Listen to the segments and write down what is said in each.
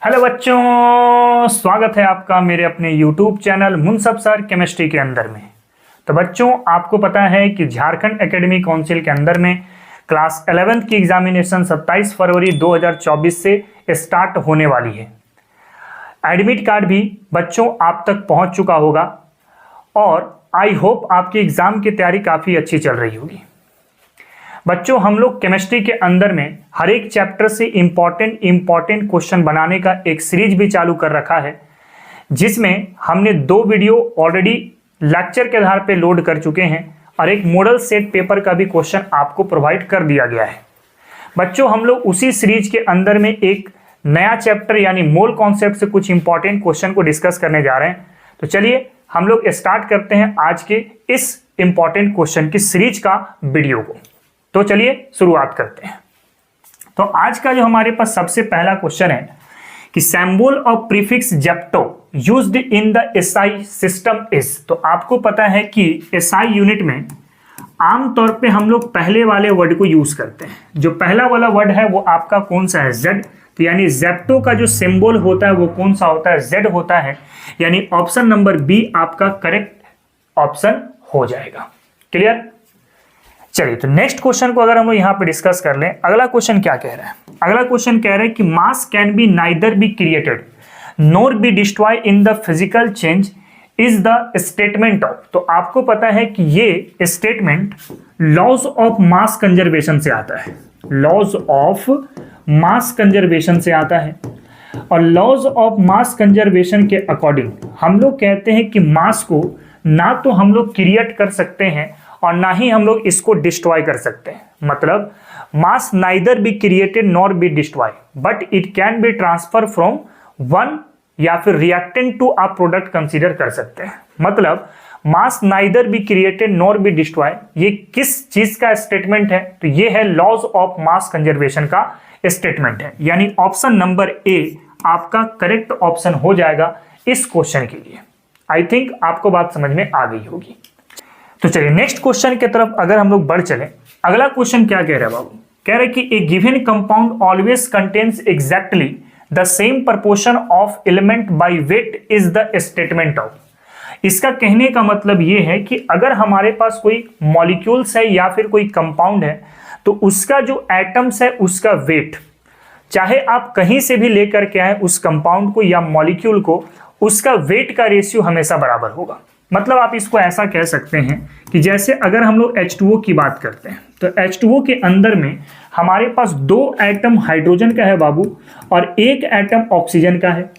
Hello बच्चों, स्वागत है आपका मेरे अपने YouTube चैनल मुनसब सर केमिस्ट्री के अंदर में। तो बच्चों, आपको पता है कि झारखंड एकेडमिक काउंसिल के अंदर में क्लास 11th की एग्जामिनेशन 27 फरवरी 2024 से स्टार्ट होने वाली है। एडमिट कार्ड भी बच्चों आप तक पहुंच चुका होगा और आई होप आपकी एग्जाम की तैयारी काफ़ी अच्छी चल रही होगी। बच्चों, हम लोग केमिस्ट्री के अंदर में हर एक चैप्टर से इम्पॉर्टेंट क्वेश्चन बनाने का एक सीरीज भी चालू कर रखा है, जिसमें हमने 2 वीडियो ऑलरेडी लेक्चर के आधार पे लोड कर चुके हैं और एक मॉडल सेट पेपर का भी क्वेश्चन आपको प्रोवाइड कर दिया गया है। बच्चों, हम लोग उसी सीरीज के अंदर में एक नया चैप्टर यानी मोल कॉन्सेप्ट से कुछ इंपॉर्टेंट क्वेश्चन को डिस्कस करने जा रहे हैं। तो चलिए हम लोग स्टार्ट करते हैं आज के इस इंपॉर्टेंट क्वेश्चन की सीरीज का वीडियो को। तो चलिए शुरुआत करते हैं। तो आज का जो हमारे पास सबसे पहला क्वेश्चन है कि symbol of prefix Zepto used in the SI system is. तो आपको पता है कि एसआई यूनिट में आमतौर पे हम लोग पहले वाले वर्ड को यूज करते हैं। जो पहला वाला वर्ड है वो आपका कौन सा है? जेड। तो यानी जेप्टो का जो सिंबल होता है वो कौन सा होता है? जेड होता है। यानी ऑप्शन नंबर बी आपका करेक्ट ऑप्शन हो जाएगा। क्लियर? चलिए, तो नेक्स्ट क्वेश्चन को अगर हम लोग यहाँ पे डिस्कस कर लें, अगला क्वेश्चन क्या कह रहा है? अगला क्वेश्चन कह रहा है कि mass can be neither be created nor be destroy in the physical change is the statement of. तो आपको पता है कि ये statement laws of mass conservation से आता है। लॉज ऑफ मास कंजर्वेशन से आता है और लॉज ऑफ मास कंजर्वेशन के अकॉर्डिंग हम लोग कहते हैं कि मास को ना तो हम लोग क्रिएट कर सकते हैं और ना ही हम लोग इसको डिस्ट्रॉय कर सकते हैं। मतलब mass neither be created nor be destroy but it can be transfer from one या फिर reactant to a product consider कर सकते हैं। मतलब mass neither be created nor be destroy, ये किस चीज का स्टेटमेंट है? तो ये है लॉज ऑफ मास कंजर्वेशन का स्टेटमेंट है। यानी ऑप्शन नंबर ए आपका करेक्ट ऑप्शन हो जाएगा इस क्वेश्चन के लिए। आई थिंक आपको बात समझ में आ गई होगी। तो चलिए नेक्स्ट क्वेश्चन की तरफ अगर हम लोग बढ़ चले, अगला क्वेश्चन क्या कह रहा है बाबू? कह रहे कि a given compound always contains exactly the same proportion of element by weight is the statement of. इसका कहने का मतलब ये है कि अगर हमारे पास कोई मॉलिक्यूल्स है या फिर कोई कंपाउंड है तो उसका जो एटम्स है उसका वेट, चाहे आप कहीं से भी लेकर के आए उस कंपाउंड को या मॉलिक्यूल को, उसका वेट का रेशियो हमेशा बराबर होगा। मतलब आप इसको ऐसा कह सकते हैं कि जैसे अगर हम लोग H2O की बात करते हैं तो H2O के अंदर में हमारे पास 2 एटम हाइड्रोजन का है बाबू और 1 एटम ऑक्सीजन का है।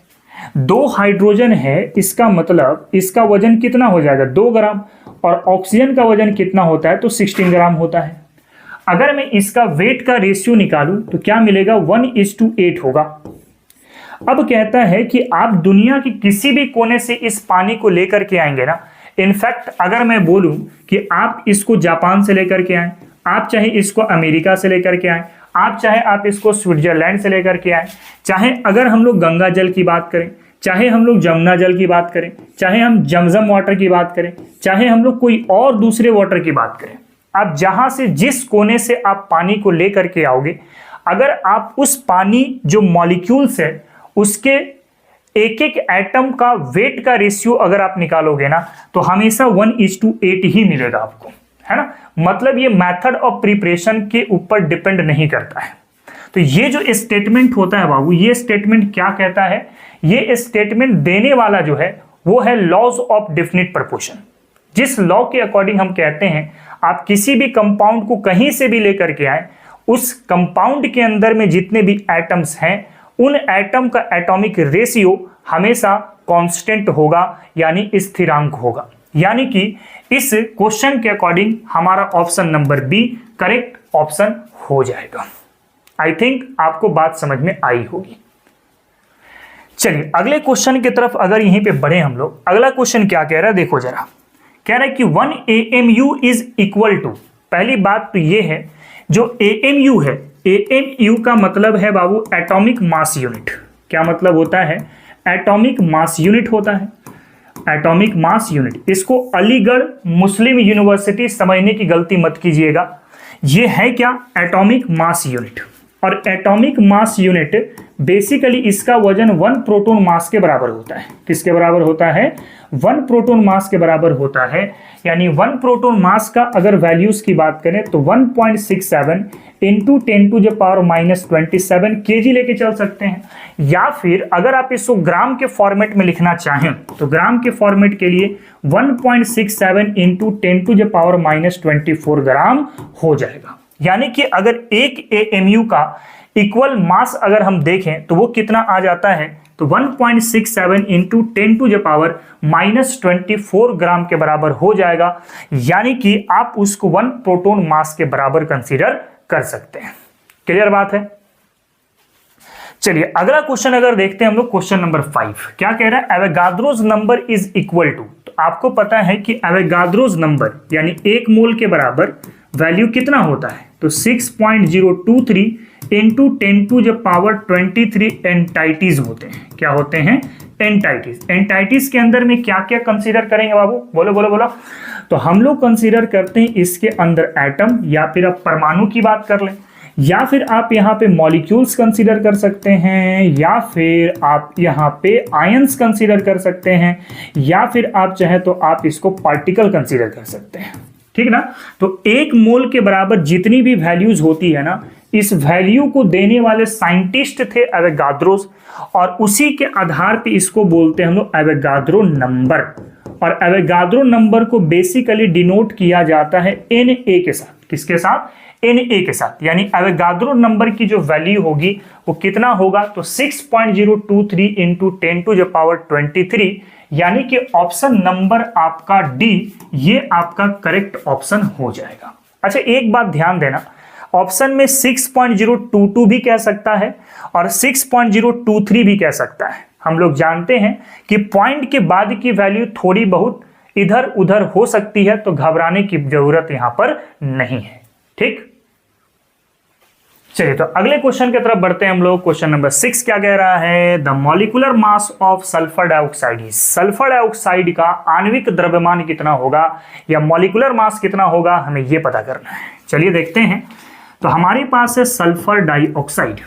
2 हाइड्रोजन है, इसका मतलब इसका वजन कितना हो जाएगा? 2 ग्राम। और ऑक्सीजन का वजन कितना होता है? तो 16 ग्राम होता है। अगर मैं इसका वेट का रेशियो निकालूं तो क्या मिलेगा? 1:8 होगा। अब कहता है कि आप दुनिया के किसी भी कोने से इस पानी को लेकर के आएंगे ना, इनफैक्ट अगर मैं बोलूं कि आप इसको जापान से लेकर के आए, आप चाहे इसको अमेरिका से लेकर के आए, आप चाहे आप इसको स्विट्जरलैंड से लेकर के आए, चाहे अगर हम लोग गंगा जल की बात करें, चाहे हम लोग जमुना जल की बात करें, चाहे हम जमजम वाटर की बात करें, चाहे हम लोग कोई और दूसरे वाटर की बात करें, आप जहां से जिस कोने से आप पानी को लेकर के आओगे, अगर आप उस पानी जो मॉलिक्यूल्स है उसके एक एक एटम का वेट का रेशियो अगर आप निकालोगे ना तो हमेशा 1:8 ही मिलेगा आपको, है ना। मतलब ये मेथड ऑफ प्रिपरेशन के ऊपर डिपेंड नहीं करता है। तो ये जो स्टेटमेंट होता है बाबू, ये स्टेटमेंट क्या कहता है? ये स्टेटमेंट देने वाला जो है वो है लॉज ऑफ डेफिनिट प्रोपोर्शन। जिस लॉ के अकॉर्डिंग हम कहते हैं आप किसी भी कंपाउंड को कहीं से भी लेकर के आए, उस कंपाउंड के अंदर में जितने भी एटम्स हैं उन एटम का एटॉमिक रेशियो हमेशा कांस्टेंट होगा, यानी स्थिरांक होगा। यानी कि इस क्वेश्चन के अकॉर्डिंग हमारा option number B correct option हो जाएगा। आई थिंक आपको बात समझ में आई होगी। चलिए अगले क्वेश्चन की तरफ अगर यहीं पे बढ़े हम लोग, अगला क्वेश्चन क्या कह रहा है देखो जरा। कह रहा है कि 1 AMU इज इक्वल टू, पहली बात तो ये है जो AMU है, AMU का मतलब है बाबू एटॉमिक मास यूनिट। क्या मतलब होता है? एटॉमिक मास यूनिट होता है। एटॉमिक मास यूनिट, इसको अलीगढ़ मुस्लिम यूनिवर्सिटी समझने की गलती मत कीजिएगा। ये है क्या? Atomic mass unit. और एटॉमिक मास यूनिट बेसिकली इसका वजन 1 प्रोटॉन मास के बराबर होता है। किसके बराबर होता है? 1 प्रोटॉन मास के बराबर होता है। यानी 1 प्रोटॉन मास का अगर वैल्यूज की बात करें तो 1.67 इंटू 10⁻⁻27 kg लेके चल सकते हैं। या फिर अगर आप इसको ग्राम के फॉर्मेट में लिखना चाहें तो ग्राम के फॉर्मेट के लिए 1.67 इंटू 10⁻⁻24 ग्राम हो जाएगा। यानी कि अगर एक AMU का इक्वल मास अगर हम देखें तो वो कितना आ जाता है, तो 1.67 इंटू 10⁻⁻24 ग्राम के बराबर हो जाएगा। यानी कि आप उसको 1 प्रोटॉन मास के बराबर कंसीडर कर सकते हैं। क्लियर बात है? चलिए अगला क्वेश्चन अगर देखते हैं हम लोग, क्वेश्चन नंबर 5 क्या कह रहा है? एवोगाद्रोज नंबर इज इक्वल टू, तो आपको पता है कि एवोगाद्रोज नंबर यानी 1 मोल के बराबर वैल्यू कितना होता है, तो 6.023 इंटू 10⁻23 एंटाइटीज होते हैं। क्या होते हैं? एंटाइटीज। एंटाइटीज के अंदर में क्या क्या कंसीडर करेंगे बाबू? बोलो बोलो बोलो। तो हम लोग कंसीडर करते हैं इसके अंदर एटम, या फिर आप परमाणु की बात कर लें, या फिर आप यहाँ पे मॉलिक्यूल्स कंसीडर कर सकते हैं, या फिर आप यहाँ पे आयंस कंसीडर कर सकते हैं, या फिर आप चाहे तो आप इसको पार्टिकल कंसीडर कर सकते हैं। ठीक ना? तो 1 मोल के बराबर जितनी भी वैल्यूज होती है ना, इस वैल्यू को देने वाले साइंटिस्ट थे एवोगाद्रोज, और उसी के आधार पे इसको बोलते हैं हम लोग एवोगाद्रो नंबर। और एवोगाद्रो नंबर को बेसिकली डिनोट किया जाता है Na के साथ। किसके साथ? Na के साथ। यानी एवोगाद्रो नंबर की जो वैल्यू होगी वो कितना होगा, तो 6.023 इंटू 10⁻23, यानी कि ऑप्शन नंबर आपका डी ये आपका करेक्ट ऑप्शन हो जाएगा। अच्छा एक बात ध्यान देना, ऑप्शन में 6.022 भी कह सकता है और 6.023 भी कह सकता है। हम लोग जानते हैं कि पॉइंट के बाद की वैल्यू थोड़ी बहुत इधर उधर हो सकती है, तो घबराने की जरूरत यहां पर नहीं है। ठीक, चलिए तो अगले क्वेश्चन की तरफ बढ़ते हैं हम लोग। क्वेश्चन नंबर 6 क्या कह रहा है? The molecular mass of sulphur dioxide is, sulphur dioxide का आणविक द्रव्यमान कितना होगा या मॉलिक्यूलर मास कितना होगा, हमें यह पता करना है। चलिए देखते हैं। तो हमारे पास है सल्फर डाइऑक्साइड।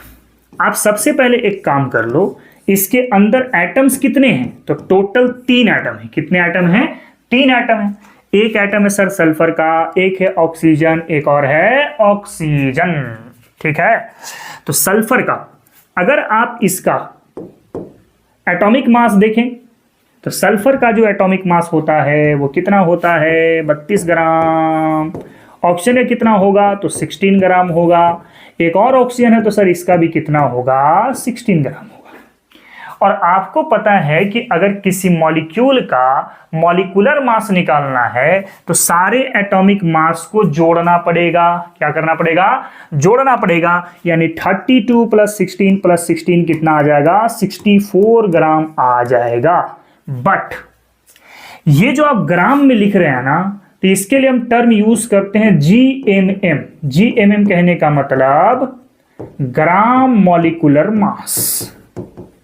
आप सबसे पहले एक काम कर लो, इसके अंदर एटम्स कितने हैं, तो टोटल 3 एटम है। कितने एटम हैं? 3 एटम है। एक एटम है सर सल्फर का, एक है ऑक्सीजन, एक और है ऑक्सीजन। ठीक है, तो सल्फर का अगर आप इसका एटॉमिक मास देखें तो सल्फर का जो एटॉमिक मास होता है वो कितना होता है? 32 ग्राम। ऑक्सीजन में कितना होगा? तो 16 ग्राम होगा। एक और ऑक्सीजन है तो सर इसका भी कितना होगा? 16 ग्राम होगा। और आपको पता है कि अगर किसी मॉलिक्यूल का मॉलिक्यूलर मास निकालना है तो सारे एटॉमिक मास को जोड़ना पड़ेगा। क्या करना पड़ेगा? जोड़ना पड़ेगा। यानी 32 + 16 + 16 कितना आ जाएगा? 64 ग्राम आ जाएगा। बट ये जो आप ग्राम में लिख रहे हैं ना, तो इसके लिए हम टर्म यूज करते हैं GMM। GMM कहने का मतलब gram molecular mass,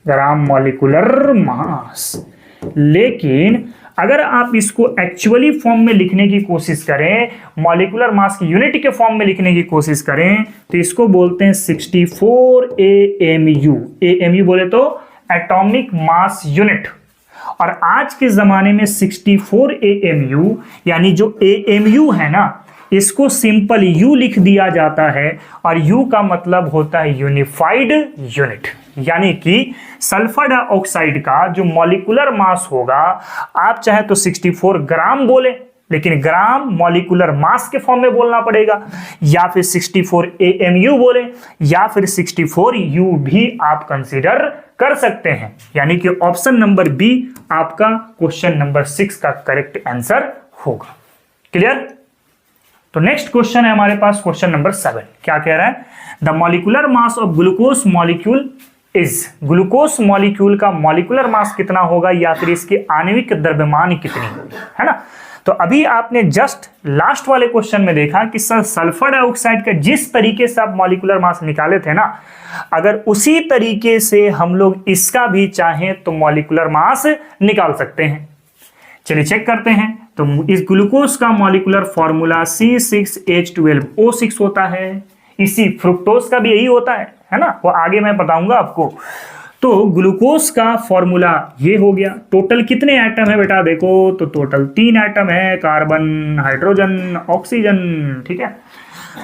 gram molecular mass. लेकिन अगर आप इसको एक्चुअली फॉर्म में लिखने की कोशिश करें, मॉलिक्यूलर मास की यूनिट के फॉर्म में लिखने की कोशिश करें, तो इसको बोलते हैं 64 AMU। AMU बोले तो एटॉमिक मास यूनिट। और आज के जमाने में 64 AMU यानी जो AMU है ना, इसको सिंपल U लिख दिया जाता है, और U का मतलब होता है यूनिफाइड यूनिट। यानी कि सल्फर डाइऑक्साइड का जो मॉलिक्यूलर मास होगा, आप चाहे तो 64 ग्राम बोले, लेकिन ग्राम मॉलिक्यूलर मास के फॉर्म में बोलना पड़ेगा, या फिर 64 AMU बोले, या फिर 64 U भी आप कंसीडर कर सकते हैं। यानी कि ऑप्शन नंबर बी आपका क्वेश्चन नंबर 6 का करेक्ट आंसर होगा। क्लियर? तो नेक्स्ट क्वेश्चन है हमारे पास क्वेश्चन नंबर 7। क्या कह रहा है? The molecular mass of glucose molecule is, glucose molecule का मॉलिक्यूलर मास कितना होगा या फिर इसकी आणविक द्रव्यमान कितनी होगी, है ना? तो अभी आपने जस्ट लास्ट वाले क्वेश्चन में देखा कि सर सल्फर डाइऑक्साइड का जिस तरीके से आप मॉलिक्यूलर मास निकाले थे ना, अगर उसी तरीके से हम लोग इसका भी चाहें तो मॉलिक्यूलर मास निकाल सकते हैं। चलिए चेक करते हैं। तो इस ग्लूकोज का मॉलिक्यूलर फॉर्मूला C6H12O6 होता है। इसी फ्रुक्टोज का भी यही होता है है ना, वो आगे मैं बताऊंगा आपको। तो ग्लूकोज का फॉर्मूला ये हो गया। टोटल कितने एटम है बेटा, देखो तो टोटल 3 एटम है, कार्बन, हाइड्रोजन, ऑक्सीजन, ठीक है।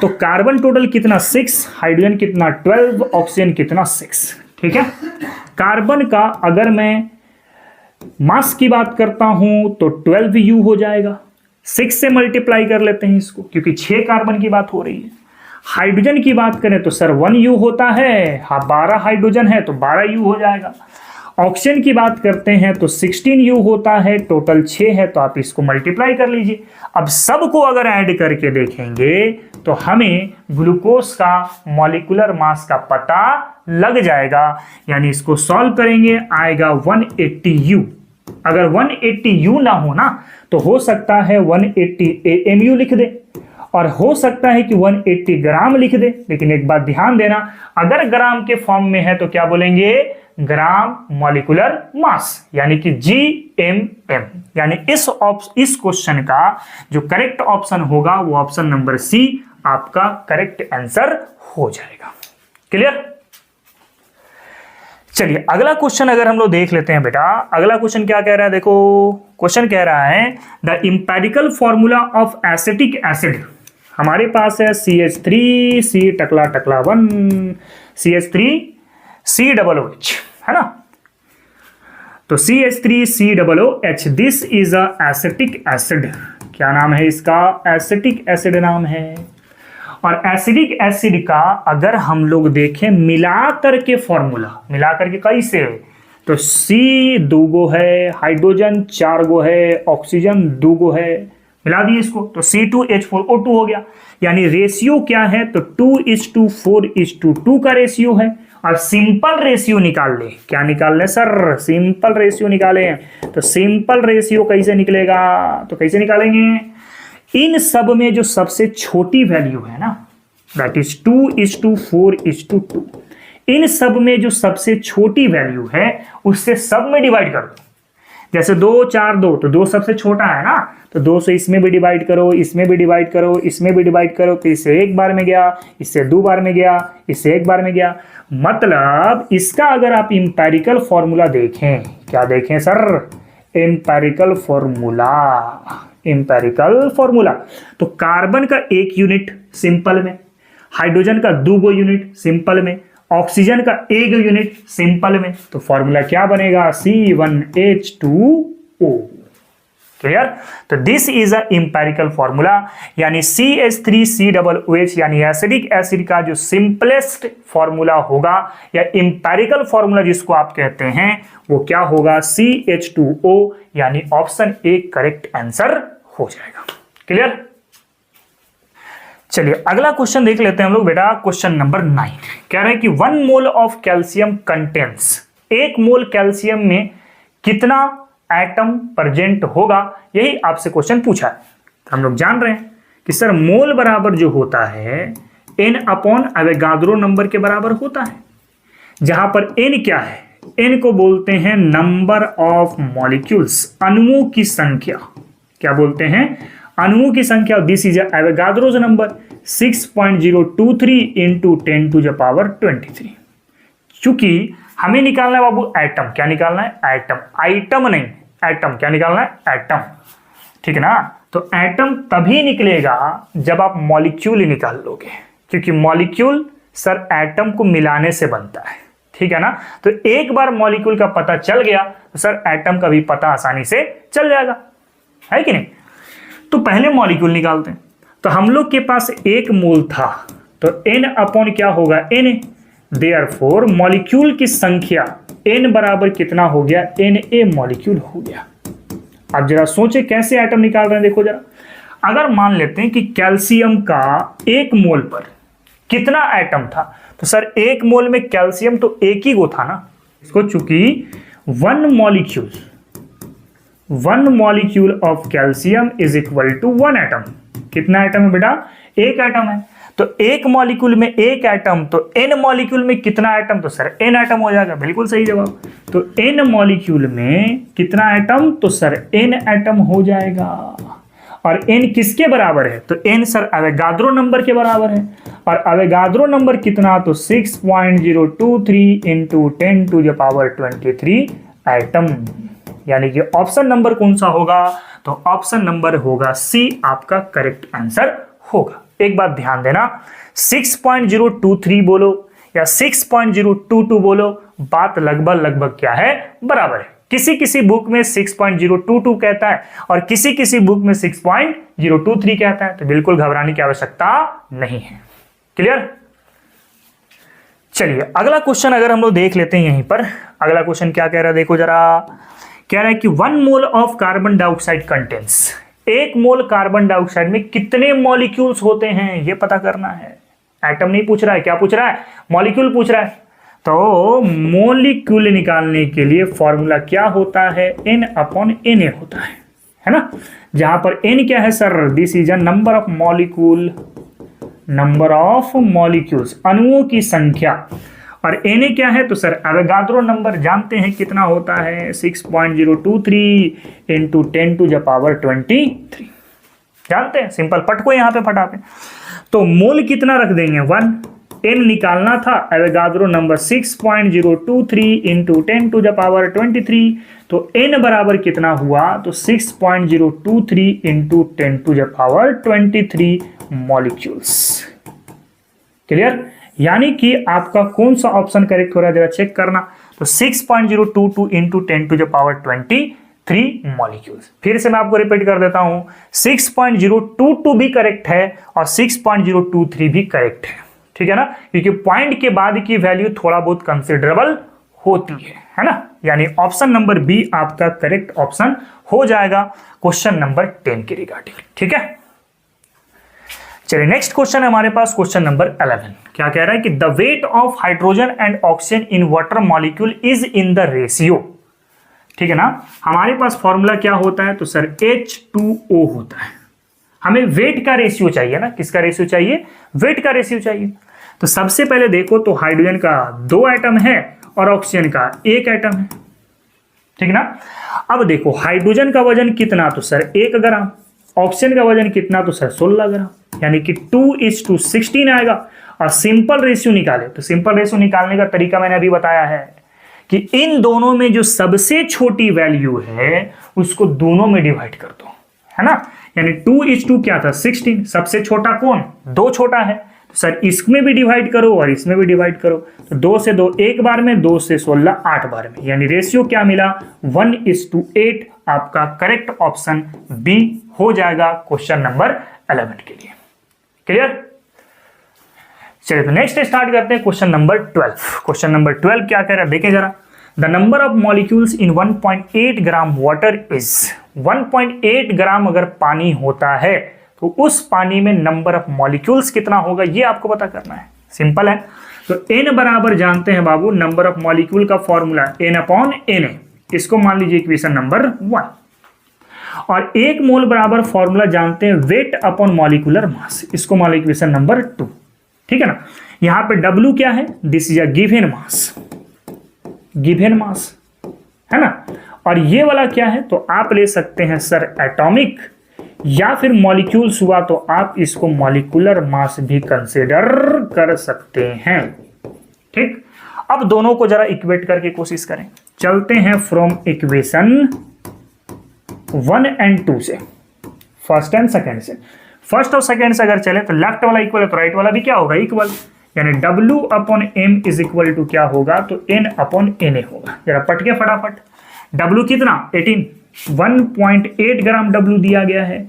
तो कार्बन टोटल कितना 6, हाइड्रोजन कितना 12, ऑक्सीजन कितना 6, ठीक है। कार्बन का अगर मैं मास की बात करता हूं तो 12U हो जाएगा, 6 से मल्टीप्लाई कर लेते हैं इसको क्योंकि 6 कार्बन की बात हो रही है। हाइड्रोजन की बात करें तो सर 1U होता है, हाँ 12 हाइड्रोजन है तो 12U हो जाएगा। ऑक्सीजन की बात करते हैं तो 16U होता है, टोटल 6 है तो आप इसको मल्टीप्लाई कर लीजिए। अब सबको अगर ऐड करके देखेंगे तो हमें ग्लूकोज का मॉलिक्यूलर मास का पता लग जाएगा, यानी इसको सॉल्व करेंगे आएगा 180U। अगर 180U ना हो ना तो हो सकता है 180 AMU लिख दे और हो सकता है कि 180 ग्राम लिख दे, लेकिन एक बात ध्यान देना, अगर ग्राम के फॉर्म में है तो क्या बोलेंगे, ग्राम मॉलिक्यूलर मास, यानी कि GMM। यानी इस क्वेश्चन का जो करेक्ट ऑप्शन होगा वो ऑप्शन नंबर सी आपका करेक्ट आंसर हो जाएगा। क्लियर। चलिए अगला क्वेश्चन अगर हम लोग देख लेते हैं बेटा, अगला क्वेश्चन क्या कह रहा है, देखो क्वेश्चन कह रहा है the empirical formula of acetic acid. हमारे पास है CH3 C टकला टकला 1 CH3 COOH, है ना। तो CH3 COOH, this is a acetic acid. क्या नाम है इसका, एसिटिक एसिड नाम है। और एसिडिक एसिड का अगर हम लोग देखें मिलाकर के फॉर्मूला, मिलाकर के कैसे, तो C 2 गो है, हाइड्रोजन 4 गो है, ऑक्सीजन 2 गो है, मिला दिए इसको तो C2H4O2 हो गया। यानी रेशियो क्या है, तो 2:4:2 का रेशियो है। और सिंपल रेशियो निकाल ले, क्या निकाल ले सर, सिंपल रेशियो निकाले हैं। तो सिंपल रेशियो कैसे निकलेगा, तो कैसे निकालेंगे, इन सब में जो सबसे छोटी वैल्यू है ना, दैट इज 2:4:2, इन सब में जो सबसे छोटी वैल्यू है उससे सब में डिवाइड कर दो। जैसे 2 4 2, तो 2 सबसे छोटा है ना, तो 2 से इसमें भी डिवाइड करो, इसमें भी डिवाइड करो, इसमें भी डिवाइड करो, तो इससे एक बार में गया, इससे 2 बार में गया, इससे एक बार में गया। मतलब इसका अगर आप इंपेरिकल फॉर्मूला देखें, क्या देखें sir, empirical formula, empirical formula, तो कार्बन का 1 यूनिट सिंपल में, हाइड्रोजन का 2 गो यूनिट सिंपल में, ऑक्सीजन का 1 यूनिट सिंपल में, तो फॉर्मूला क्या बनेगा, C1H2O। क्लियर। तो this is a empirical formula, यानी CH3COOH यानी एसिडिक एसिड का जो सिंपलेस्ट फॉर्मूला होगा या इंपेरिकल फॉर्मूला जिसको आप कहते हैं वो क्या होगा, CH2O, यानी ऑप्शन ए करेक्ट आंसर हो जाएगा। क्लियर। चलिए अगला क्वेश्चन देख लेते हैं हम लोग बेटा, क्वेश्चन नंबर 9 कह रहे हैं कि 1 mole of calcium contains, 1 mole calcium में कितना एटम प्रेजेंट होगा, यही आपसे क्वेश्चन पूछा है। तो हम लोग जान रहे हैं कि सर मोल बराबर जो होता है N/एवोगाद्रो नंबर के बराबर होता है, जहां पर N क्या है, N को बोलते हैं नंबर ऑफ मॉलिक्यूल्स, अणुओं की संख्या, क्या बोलते हैं, अणुओं की संख्या। This is Avogadro's number 6.023 into 10⁻23। चूंकि हमें निकालना है बाबू एटम, क्या निकालना है, एटम, आइटम नहीं, एटम, क्या निकालना है, एटम, ठीक है ना। तो एटम तभी निकलेगा जब आप मॉलिक्यूल ही निकाल लोगे, क्योंकि मॉलिक्यूल सर एटम को मिलाने से बनता है, ठीक है ना। तो एक बार मॉलिक्यूल का पता चल गया तो सर एटम का भी पता आसानी से चल जाएगा, है कि नहीं। तो पहले मॉलिक्यूल निकालते हैं। तो हम लोग के पास 1 मोल था, तो N/ क्या होगा, N। देयरफॉर मॉलिक्यूल की संख्या N बराबर कितना हो गया, Na मॉलिक्यूल हो गया। अब जरा सोचे कैसे एटम निकाल रहे हैं, देखो जरा। अगर मान लेते हैं कि कैल्शियम का 1 मोल पर कितना एटम था, तो सर 1 मोल में कैल्शियम तो 1 ही गो था ना, इसको चूंकि 1 molecule of calcium is equal to 1 atom. कितना एटम है बेटा, 1 एटम है। तो 1 मॉलिक्यूल में 1 एटम, तो N मॉलिक्यूल में कितना एटम, तो सर N एटम हो जाएगा, बिल्कुल सही जवाब। तो N मॉलिक्यूल में कितना एटम, तो सर N एटम हो जाएगा। और n किसके बराबर है? तो n सर अवोगाद्रो नंबर के बराबर है, और अवोगाद्रो नंबर कितना? तो 6.023 इंटू 10⁻23 एटम। यानी कि ऑप्शन नंबर कौन सा होगा? तो ऑप्शन नंबर होगा सी आपका करेक्ट आंसर होगा। एक बात ध्यान देना, 6.023 बोलो या 6.022 बोलो, बात लगभग क्या है? बराबर है। किसी किसी बुक में 6.022 कहता है और किसी किसी बुक में 6.023 कहता है, तो बिल्कुल घबराने की आवश्यकता नहीं है। क्लियर? चलिए अगला क्वेश्चन अगर हम लोग देख लेते हैं यहीं पर। अगला क्वेश्चन क्या कह रहा है, देखो जरा। कह रहा है कि 1 mole of carbon dioxide contents, 1 mole carbon dioxide में कितने मॉलिक्यूल्स होते हैं, ये पता करना है। एटम नहीं पूछ रहा है, क्या पूछ रहा है? मॉलिक्यूल पूछ रहा है। तो मॉलिक्यूल निकालने के लिए फॉर्मूला क्या होता है? N/Na होता है ना। जहां पर N क्या है sir? This is a number of molecule, number of molecules, अणुओं की संख्या। और Na क्या है? तो सर अवोगाद्रो नंबर जानते हैं कितना होता है? 6.023 इंटू 10⁻23 जानते हैं। सिंपल, पटको यहां पे फटाफट। तो मोल कितना रख देंगे? 1। n निकालना था, अवोगाद्रो नंबर 6.023 इंटू 10⁻23, तो n बराबर कितना हुआ? तो 6.023 इंटू 10⁻23 मॉलिक्यूल्स। क्लियर? यानी कि आपका कौन सा ऑप्शन करेक्ट हो रहा है जरा चेक करना। तो 6.022 इंटू 10⁻23 मॉलिक्यूल्स। फिर से मैं आपको रिपीट कर देता हूं, 6.022 भी करेक्ट है और 6.023 भी करेक्ट है, ठीक है ना, क्योंकि पॉइंट के बाद की वैल्यू थोड़ा बहुत कंसिडरेबल होती है ना। यानी ऑप्शन नंबर बी आपका करेक्ट ऑप्शन हो जाएगा क्वेश्चन नंबर 10 के रिगार्डिंग, ठीक है। चलिए नेक्स्ट क्वेश्चन है हमारे पास, क्वेश्चन नंबर 11। क्या कह रहा है कि the weight of hydrogen and oxygen in water molecule is in the ratio, ठीक है ना। हमारे पास फॉर्मूला क्या होता है? तो सर H2O होता है। हमें वेट का रेशियो चाहिए ना, किसका रेशियो चाहिए? वेट का रेशियो चाहिए। तो सबसे पहले देखो तो हाइड्रोजन का 2 एटम है और ऑक्सीजन का 1 एटम है, ठीक ना। अब देखो हाइड्रोजन का वजन कितना? तो सर 1 ग्राम। ऑक्सीजन का वजन कितना? तो सर 16 ग्राम, यानी कि 2:16 आएगा। और सिंपल रेशियो निकाले, तो सिंपल रेशियो निकालने का तरीका मैंने अभी बताया है कि इन दोनों में जो सबसे छोटी वैल्यू है उसको दोनों में डिवाइड कर दो, है ना। यानी 2:2 क्या था? 16। सबसे छोटा कौन? 2 छोटा है, तो सर इसमें भी डिवाइड करो और इसमें भी डिवाइड करो। तो 2 से 2 एक बार में, 2 से 16 8 बार में, यानी रेशियो क्या मिला? 1:8। आपका करेक्ट ऑप्शन बी हो जाएगा क्वेश्चन नंबर 11 के लिए। क्लियर? चलिए तो नेक्स्ट स्टार्ट करते हैं क्वेश्चन नंबर 12। क्वेश्चन नंबर 12 क्या कह रहा है देखें जरा। The number of molecules in 1.8 gram water is, 1.8 ग्राम अगर पानी होता है तो उस पानी में नंबर ऑफ मॉलिक्यूल्स कितना होगा, ये आपको पता करना है। सिंपल है। तो n बराबर जानते हैं बाबू, नंबर ऑफ मॉलिक्यूल का फॉर्मूला n/Na, इसको मान लीजिए इक्वेशन नंबर 1। और 1 मोल बराबर फॉर्मूला जानते हैं वेट अपॉन मॉलिक्यूलर मास, इसको मान लीजिए इक्वेशन नंबर 2, ठीक है ना। यहां पे W क्या है? This is a given mass, given mass, है ना। और ये वाला क्या है? तो आप ले सकते हैं सर एटॉमिक या फिर मॉलिक्यूल्स हुआ तो आप इसको मॉलिक्यूलर मास भी कंसीडर कर सकते हैं, ठीक। अब दोनों को जरा इक्वेट करके कोशिश करें। चलते हैं फ्रॉम इक्वेशन 1 एंड 2 से, फर्स्ट एंड सेकेंड से। फर्स्ट और सेकेंड से अगर चले तो लेफ्ट वाला इक्वल है तो राइट वाला भी क्या होगा? इक्वल। यानी W/M इज इक्वल टू क्या होगा? तो N/Na होगा। जरा पटके फटाफट। W कितना? 18। 1.8 ग्राम W दिया गया है।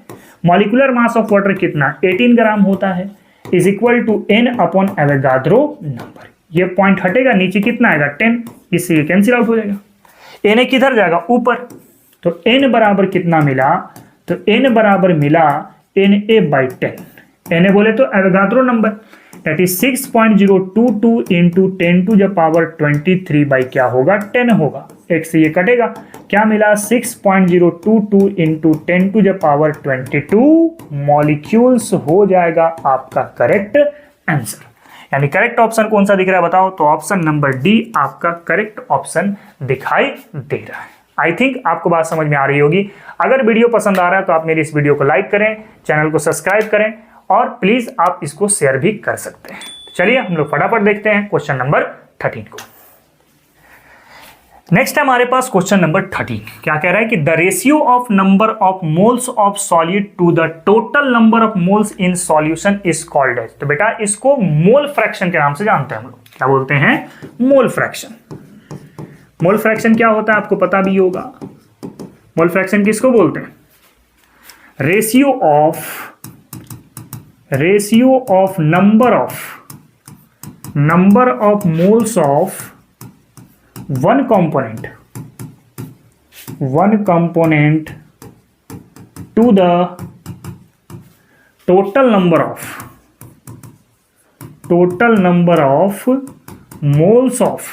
मॉलिक्यूलर मास ऑफ वाटर कितना? 18 ग्राम होता है, is equal to N/Avogadro number. ये पॉइंट हटेगा, नीचे कितना आएगा? 10, इससे कैंसिल आउट हो जाएगा। Na किधर जाएगा? ऊपर। तो N बराबर कितना मिला? तो N बराबर मिला Na/10। Na बोले तो Avogadro number, that is 6.022 into 10⁻23 by क्या होगा? 10 होगा। एक से ये कटेगा, क्या मिला? 6.022 इंटू 10⁻22 मॉलिक्यूल्स हो जाएगा आपका करेक्ट आंसर। यानी करेक्ट ऑप्शन कौन सा दिख रहा है बताओ? तो ऑप्शन नंबर डी आपका करेक्ट ऑप्शन दिखाई दे रहा है। आई थिंक आपको बात समझ में आ रही होगी। अगर वीडियो पसंद आ रहा है तो आप मेरी इस वीडियो को लाइक करें, चैनल को सब्सक्राइब करें और प्लीज आप इसको शेयर भी कर सकते हैं। चलिए हम लोग फटाफट देखते हैं क्वेश्चन नंबर 13 को। नेक्स्ट है हमारे पास क्वेश्चन नंबर 13। क्या कह रहा है कि the ratio of number of moles of solid to the total number of moles in solution is called as. तो बेटा इसको मोल फ्रैक्शन के नाम से जानते हैं हम लोग। क्या बोलते हैं? Mole fraction. मोल फ्रैक्शन क्या होता है आपको पता भी होगा। मोल फ्रैक्शन किसको बोलते हैं? Ratio of number of moles of one component to the total number of moles of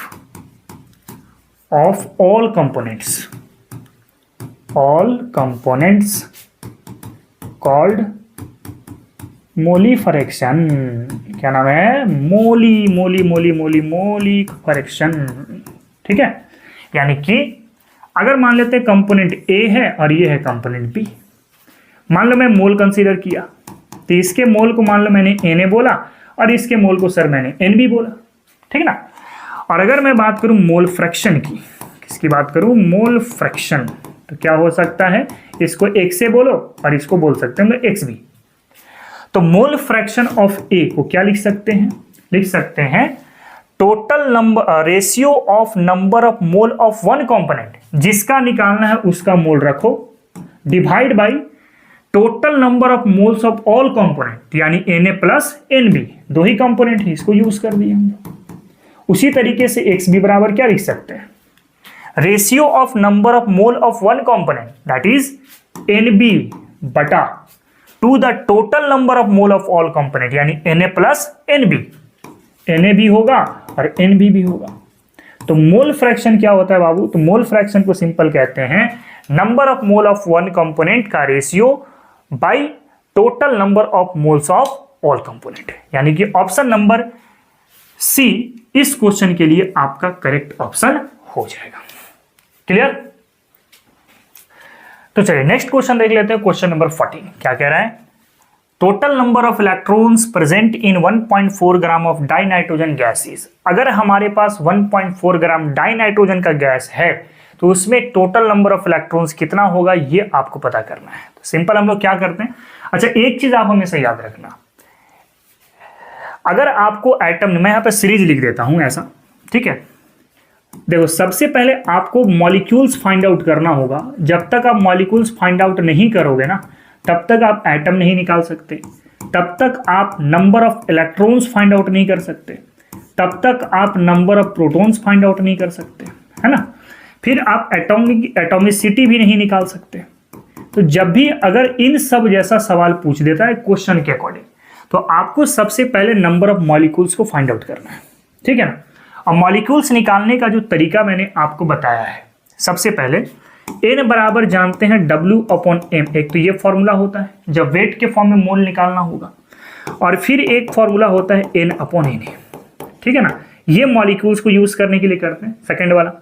all components called mole fraction. क्या नाम है? Mole fraction. ठीक है, यानी कि अगर मान लेते हैं कंपोनेंट ए है और ये है कंपोनेंट बी। मान लो मैं मोल कंसीडर किया तो इसके मोल को मान लो मैंने Na बोला और इसके मोल को सर मैंने Nb बोला। ठीक है ना। और अगर मैं बात करूं मोल फ्रैक्शन की, किसकी बात करूं? Mole fraction. तो क्या हो सकता है? इसको एक से बोलो और इसको बोल सकते हैं XB। तो मोल फ्रैक्शन ऑफ ए को क्या लिख सकते हैं? लिख सकते हैं total number ratio of number of mole of one component, जिसका निकालना है उसका मोल रखो, divide by total number of moles of all component, यानी Na प्लस Nb। दो ही कंपोनेंट है, इसको यूज कर दिए हम। उसी तरीके से XB बराबर क्या लिख सकते हैं? Ratio of number of mole of one component that is Nb बटा to the total number of mole of all component, यानी Na प्लस Nb। Na भी होगा और Nb भी होगा। तो मोल फ्रैक्शन क्या होता है बाबू? तो मोल फ्रैक्शन को सिंपल कहते हैं number of mole of one component का ratio by total number of moles of all component. यानी कि ऑप्शन नंबर सी इस क्वेश्चन के लिए आपका करेक्ट ऑप्शन हो जाएगा। क्लियर? तो चलिए नेक्स्ट क्वेश्चन देख लेते हैं। क्वेश्चन नंबर 14 क्या कह रहा है? Total number of electrons present in 1.4 gram of die nitrogen gases. अगर हमारे पास 1.4 ग्राम डाई नाइट्रोजन का गैस है तो उसमें टोटल नंबर ऑफ इलेक्ट्रॉन्स कितना होगा ये आपको पता करना है। तो सिंपल हम लोग क्या करते हैं, अच्छा एक चीज आप हमेशा याद रखना, अगर आपको एटम, मैं यहां पर सीरीज लिख देता हूं ऐसा, ठीक है। देखो सबसे पहले आपको मॉलिक्यूल्स फाइंड आउट करना होगा। जब तक आप मॉलिक्यूल्स फाइंड आउट नहीं करोगे ना तब तक आप एटम नहीं निकाल सकते, तब तक आप number of electrons find out नहीं कर सकते, तब तक आप number of protons find out नहीं कर सकते, है ना। फिर आप एटॉमिसिटी भी नहीं निकाल सकते। तो जब भी अगर इन सब जैसा सवाल पूछ देता है क्वेश्चन के अकॉर्डिंग, तो आपको सबसे पहले नंबर ऑफ मॉलिक्यूल्स को फाइंड आउट करना है, ठीक है ना। और मॉलिक्यूल्स निकालने का जो तरीका मैंने आपको बताया है, सबसे पहले n बराबर जानते हैं W/m। एक तो ये फॉर्मूला होता है जब वेट के फॉर्म में मोल निकालना होगा, और फिर एक फॉर्मूला होता है n/Na, ठीक है ना। ये मॉलिक्यूल्स को यूज करने के लिए करते हैं। सेकंड वाला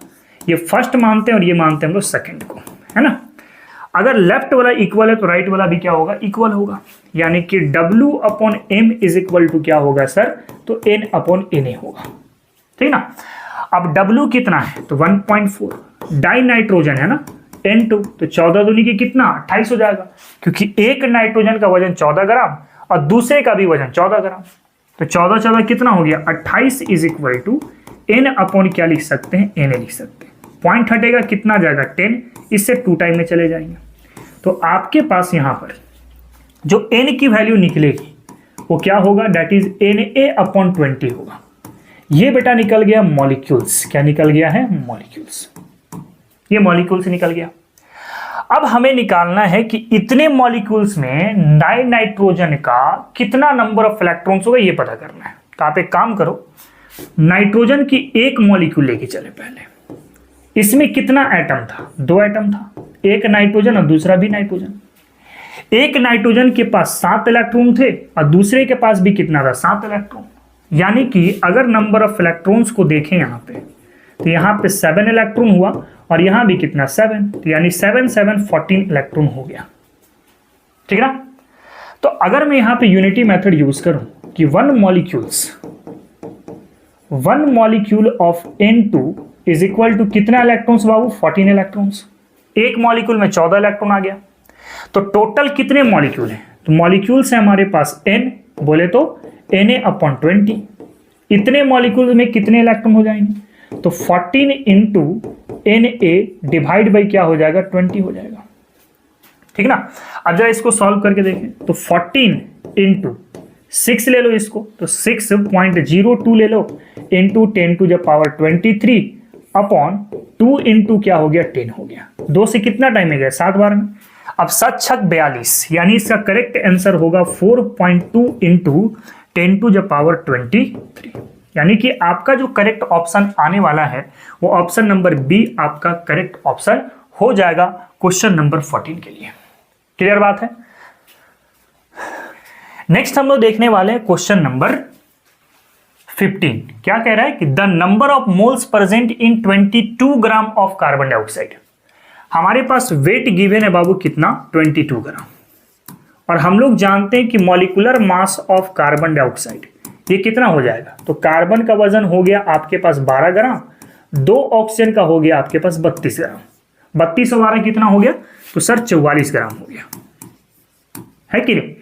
ये फर्स्ट मानते हैं और ये मानते हैं हम लोग सेकंड को, है ना। अगर लेफ्ट वाला इक्वल है तो राइट वाला भी क्या होगा? इक्वल होगा। यानी कि W/m इज इक्वल टू क्या होगा सर? तो n/Na होगा, ठीक ना। अब W कितना है? तो 1.4। डाई नाइट्रोजन है ना, N2, तो 14 दूनी की कितना? 28 हो जाएगा, क्योंकि एक नाइट्रोजन का वजन 14 ग्राम और दूसरे का भी वजन 14 ग्राम। तो 14 कितना हो गया? 28 इज इक्वल टू n/ क्या लिख सकते हैं? Na लिख सकते हैं। पॉइंट हटेगा, कितना जाएगा? 10। इससे 2 टाइम में चले जाएंगे। तो आपके पास यहां पर जो n की वैल्यू निकलेगी वो क्या होगा? दैट इज Na/20 होगा। ये बेटा निकल गया मॉलिक्यूल्स। क्या निकल गया है? मॉलिक्यूल्स। ये मॉलिक्यूल्स निकल गया। अब हमें निकालना है कि इतने मॉलिक्यूल्स में डाई नाइट्रोजन का कितना नंबर ऑफ इलेक्ट्रॉन्स होगा, ये पता करना है। तो आप एक काम करो, नाइट्रोजन की एक मॉलिक्यूल लेके चले पहले। इसमें कितना एटम था? 2 एटम था, एक नाइट्रोजन और दूसरा भी नाइट्रोजन। एक नाइट्रोजन के पास 7 इलेक्ट्रॉन थे और दूसरे के पास भी कितना था? 7 इलेक्ट्रॉन। यानी कि अगर नंबर ऑफ इलेक्ट्रॉन्स को देखें यहां पे, तो यहां पे 7 इलेक्ट्रॉन हुआ और यहां भी कितना 7, तो यानी 7 7 14 इलेक्ट्रॉन हो गया। ठीक है ना। तो अगर मैं यहां पे यूनिटी मेथड यूज करूं कि one molecule of N2 is equal to कितना इलेक्ट्रॉन्स बाबू 14 इलेक्ट्रॉन्स। एक मॉलिक्यूल में 14 इलेक्ट्रॉन आ गया, तो टोटल कितने मॉलिक्यूल हैं, तो मॉलिक्यूल्स है हमारे पास n, बोले तो Na/20। इतने मॉलिक्यूल में कितने इलेक्ट्रॉन हो जाएंगे, तो 14 इंटू Na डिवाइड बाई क्या हो जाएगा 20 हो जाएगा। ठीक ना। अब जरा इसको सॉल्व करके देखें, तो 14 इंटू 6 ले लो इसको, तो 6.02 ले लो into 10 to the power 23 upon 2 into क्या हो गया 10 हो गया। 2 से कितना टाइम है गया 7 बार में। अब 7 छक 42, यानी इसका करेक्ट आंसर होगा 4.2 इंटू 10 टू द पावर 23। यानी कि आपका जो करेक्ट ऑप्शन आने वाला है वो ऑप्शन नंबर बी आपका करेक्ट ऑप्शन हो जाएगा क्वेश्चन नंबर 14 के लिए। क्लियर बात है। नेक्स्ट हम लोग देखने वाले हैं क्वेश्चन नंबर 15। क्या कह रहा है कि the number of moles present in 22 gram of carbon dioxide. हमारे पास वेट गिवन है बाबू कितना 22 ग्राम, और हम लोग जानते हैं कि molecular mass of carbon dioxide ये कितना हो जाएगा, तो कार्बन का वजन हो गया आपके पास 12 ग्राम, 2 ऑक्सीजन का हो गया आपके पास 32 ग्राम। 32 और 12 कितना हो गया, तो सर 44 ग्राम हो गया, है कि नहीं।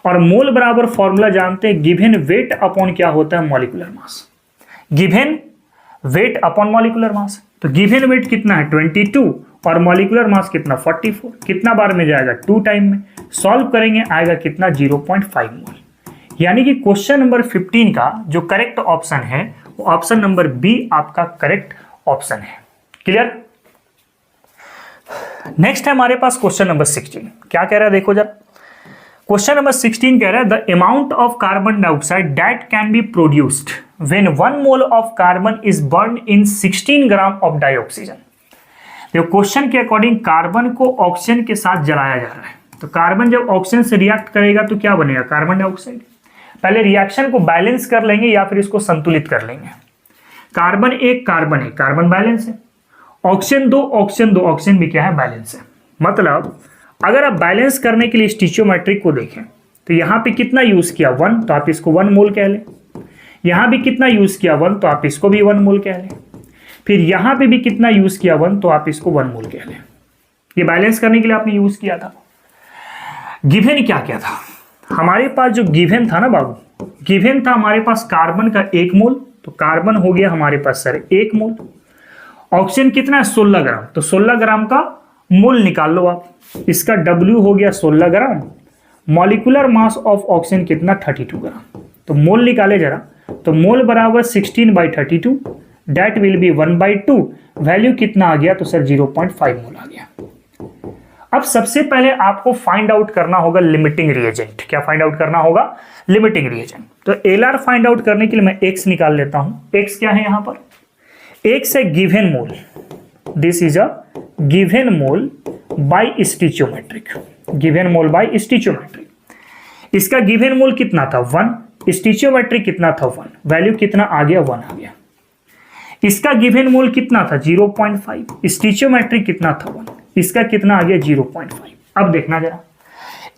और मोल बराबर फॉर्मूला जानते हैं, गिवन वेट अपॉन क्या होता है molecular mass, given weight upon molecular mass. तो गिवन वेट कितना है 22 और मॉलिक्यूलर मास कितना 44। कितना बार में जाएगा 2 टाइम में। सॉल्व करेंगे आएगा कितना 0.5 मोल। यानी कि क्वेश्चन नंबर 15 का जो करेक्ट ऑप्शन है वो ऑप्शन नंबर बी आपका करेक्ट ऑप्शन है। क्लियर। नेक्स्ट है हमारे पास क्वेश्चन नंबर 16। क्या कह रहा है देखो जरा, क्वेश्चन नंबर 16 कह रहा है the amount of carbon dioxide that can be produced when 1 mole of carbon is burn in 16 gram of dioxygen. देखो क्वेश्चन के अकॉर्डिंग कार्बन को ऑक्सीजन के साथ जलाया जा रहा है, तो कार्बन जब ऑक्सीजन से रिएक्ट करेगा तो क्या बनेगा कार्बन डाइऑक्साइड। पहले रिएक्शन को बैलेंस कर लेंगे या फिर इसको संतुलित कर लेंगे। कार्बन एक कार्बन है, कार्बन बैलेंस है, ऑक्सीजन 2 ऑक्सीजन 2 ऑक्सीजन भी क्या है बैलेंस है। मतलब अगर आप बैलेंस करने के लिए स्टिचियोमेट्रिक को देखें तो यहां पे कितना यूज किया 1, तो आप इसको 1 मोल कह लें। यहां भी कितना यूज किया 1, तो आप इसको भी 1 मोल कह लें। फिर यहां पे भी कितना यूज किया 1, तो आप इसको 1 मोल कह लें। ये बैलेंस करने के लिए आपने यूज किया था। गिवन क्या क्या था हमारे पास, जो गिवन था ना बाबू, गिवन था हमारे पास कार्बन का 1 मोल, तो कार्बन हो गया हमारे पास सर 1 मोल। ऑक्सीजन कितना है 16 ग्राम, तो 16 ग्राम का मोल निकाल लो आप। इसका W हो गया 16 ग्राम। मॉलिक्यूलर मास ऑफ ऑक्सीजन कितना 32 ग्राम। तो मोल निकाले जरा, तो मोल बराबर 16/32 दैट विल बी 1/2। वैल्यू कितना आ गया, तो सर 0.5 मोल आ गया। अब सबसे पहले आपको फाइंड आउट करना होगा लिमिटिंग रिएजेंट। क्या फाइंड आउट करना होगा, लिमिटिंग रिएजेंट। तो LR फाइंड आउट करने के लिए मैं X निकाल लेता हूं। X क्या है यहां पर, X है given mole, this is a given mole by stoichiometric, given mole by stoichiometric. इसका गिवन मोल कितना था 1, स्टिचियोमेट्रिक कितना था 1, वैल्यू कितना आ गया 1 आ गया। इसका गिवन मोल कितना था 0.5, स्टिचियोमेट्रिक कितना था 1, इसका कितना आ गया 0.5। अब देखना जरा,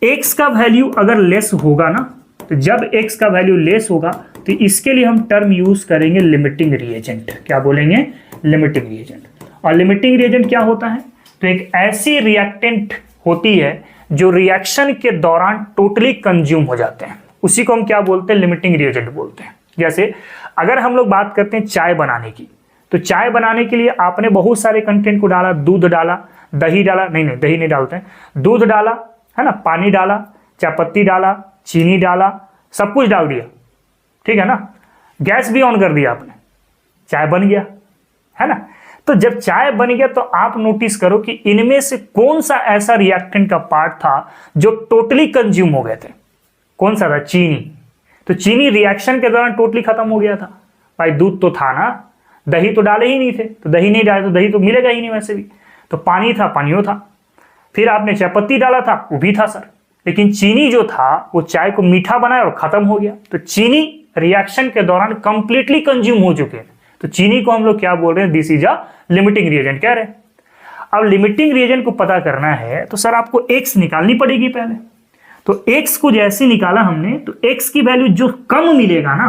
x का वैल्यू अगर लेस होगा ना, तो जब x का वैल्यू लेस होगा तो इसके लिए हम टर्म यूज करेंगे लिमिटिंग रिएजेंट। क्या बोलेंगे, लिमिटिंग रिएजेंट। और लिमिटिंग रिएजेंट क्या होता है, तो एक ऐसी रिएक्टेंट होती है जो रिएक्शन के दौरान टोटली कंज्यूम हो जाते हैं, उसी को हम क्या बोलते हैं, लिमिटिंग रिएजेंट बोलते हैं। जैसे अगर हम लोग बात करते हैं चाय बनाने की, तो चाय बनाने के लिए आपने बहुत सारे कंटेंट को डाला, दूध डाला, दही डाला, नहीं दही नहीं डालते हैं, दूध डाला है ना, पानी डाला, चाय पत्ती डाला, चीनी डाला, सब कुछ डाल दिया, ठीक है ना, गैस भी ऑन कर दिया आपने, चाय बन गया, है ना। तो जब चाय बन गया तो आप नोटिस करो कि इनमें से कौन सा ऐसा रिएक्टेंट का पार्ट था जो टोटली कंज्यूम हो गए थे, कौन सा था, चीनी। तो चीनी रिएक्शन के दौरान टोटली खत्म हो गया था। भाई दूध तो था ना, दही तो डाले ही नहीं थे, तो दही नहीं डाले तो दही तो मिलेगा ही नहीं वैसे भी। तो पानी था, पानियो था। फिर आपने चाय पत्ती डाला था, वो भी था सर, लेकिन चीनी जो था वो चाय को मीठा बनाया और खत्म हो गया। तो चीनी रिएक्शन के दौरान कंप्लीटली कंज्यूम हो चुके हैं, तो चीनी को हम लोग क्या बोल रहे हैं, this is a limiting reagent कह रहे हैं। अब लिमिटिंग रिएजेंट को पता करना है तो सर आपको x निकालनी पड़ेगी पहले। तो x को जैसे निकाला हमने तो x की वैल्यू जो कम मिलेगा ना,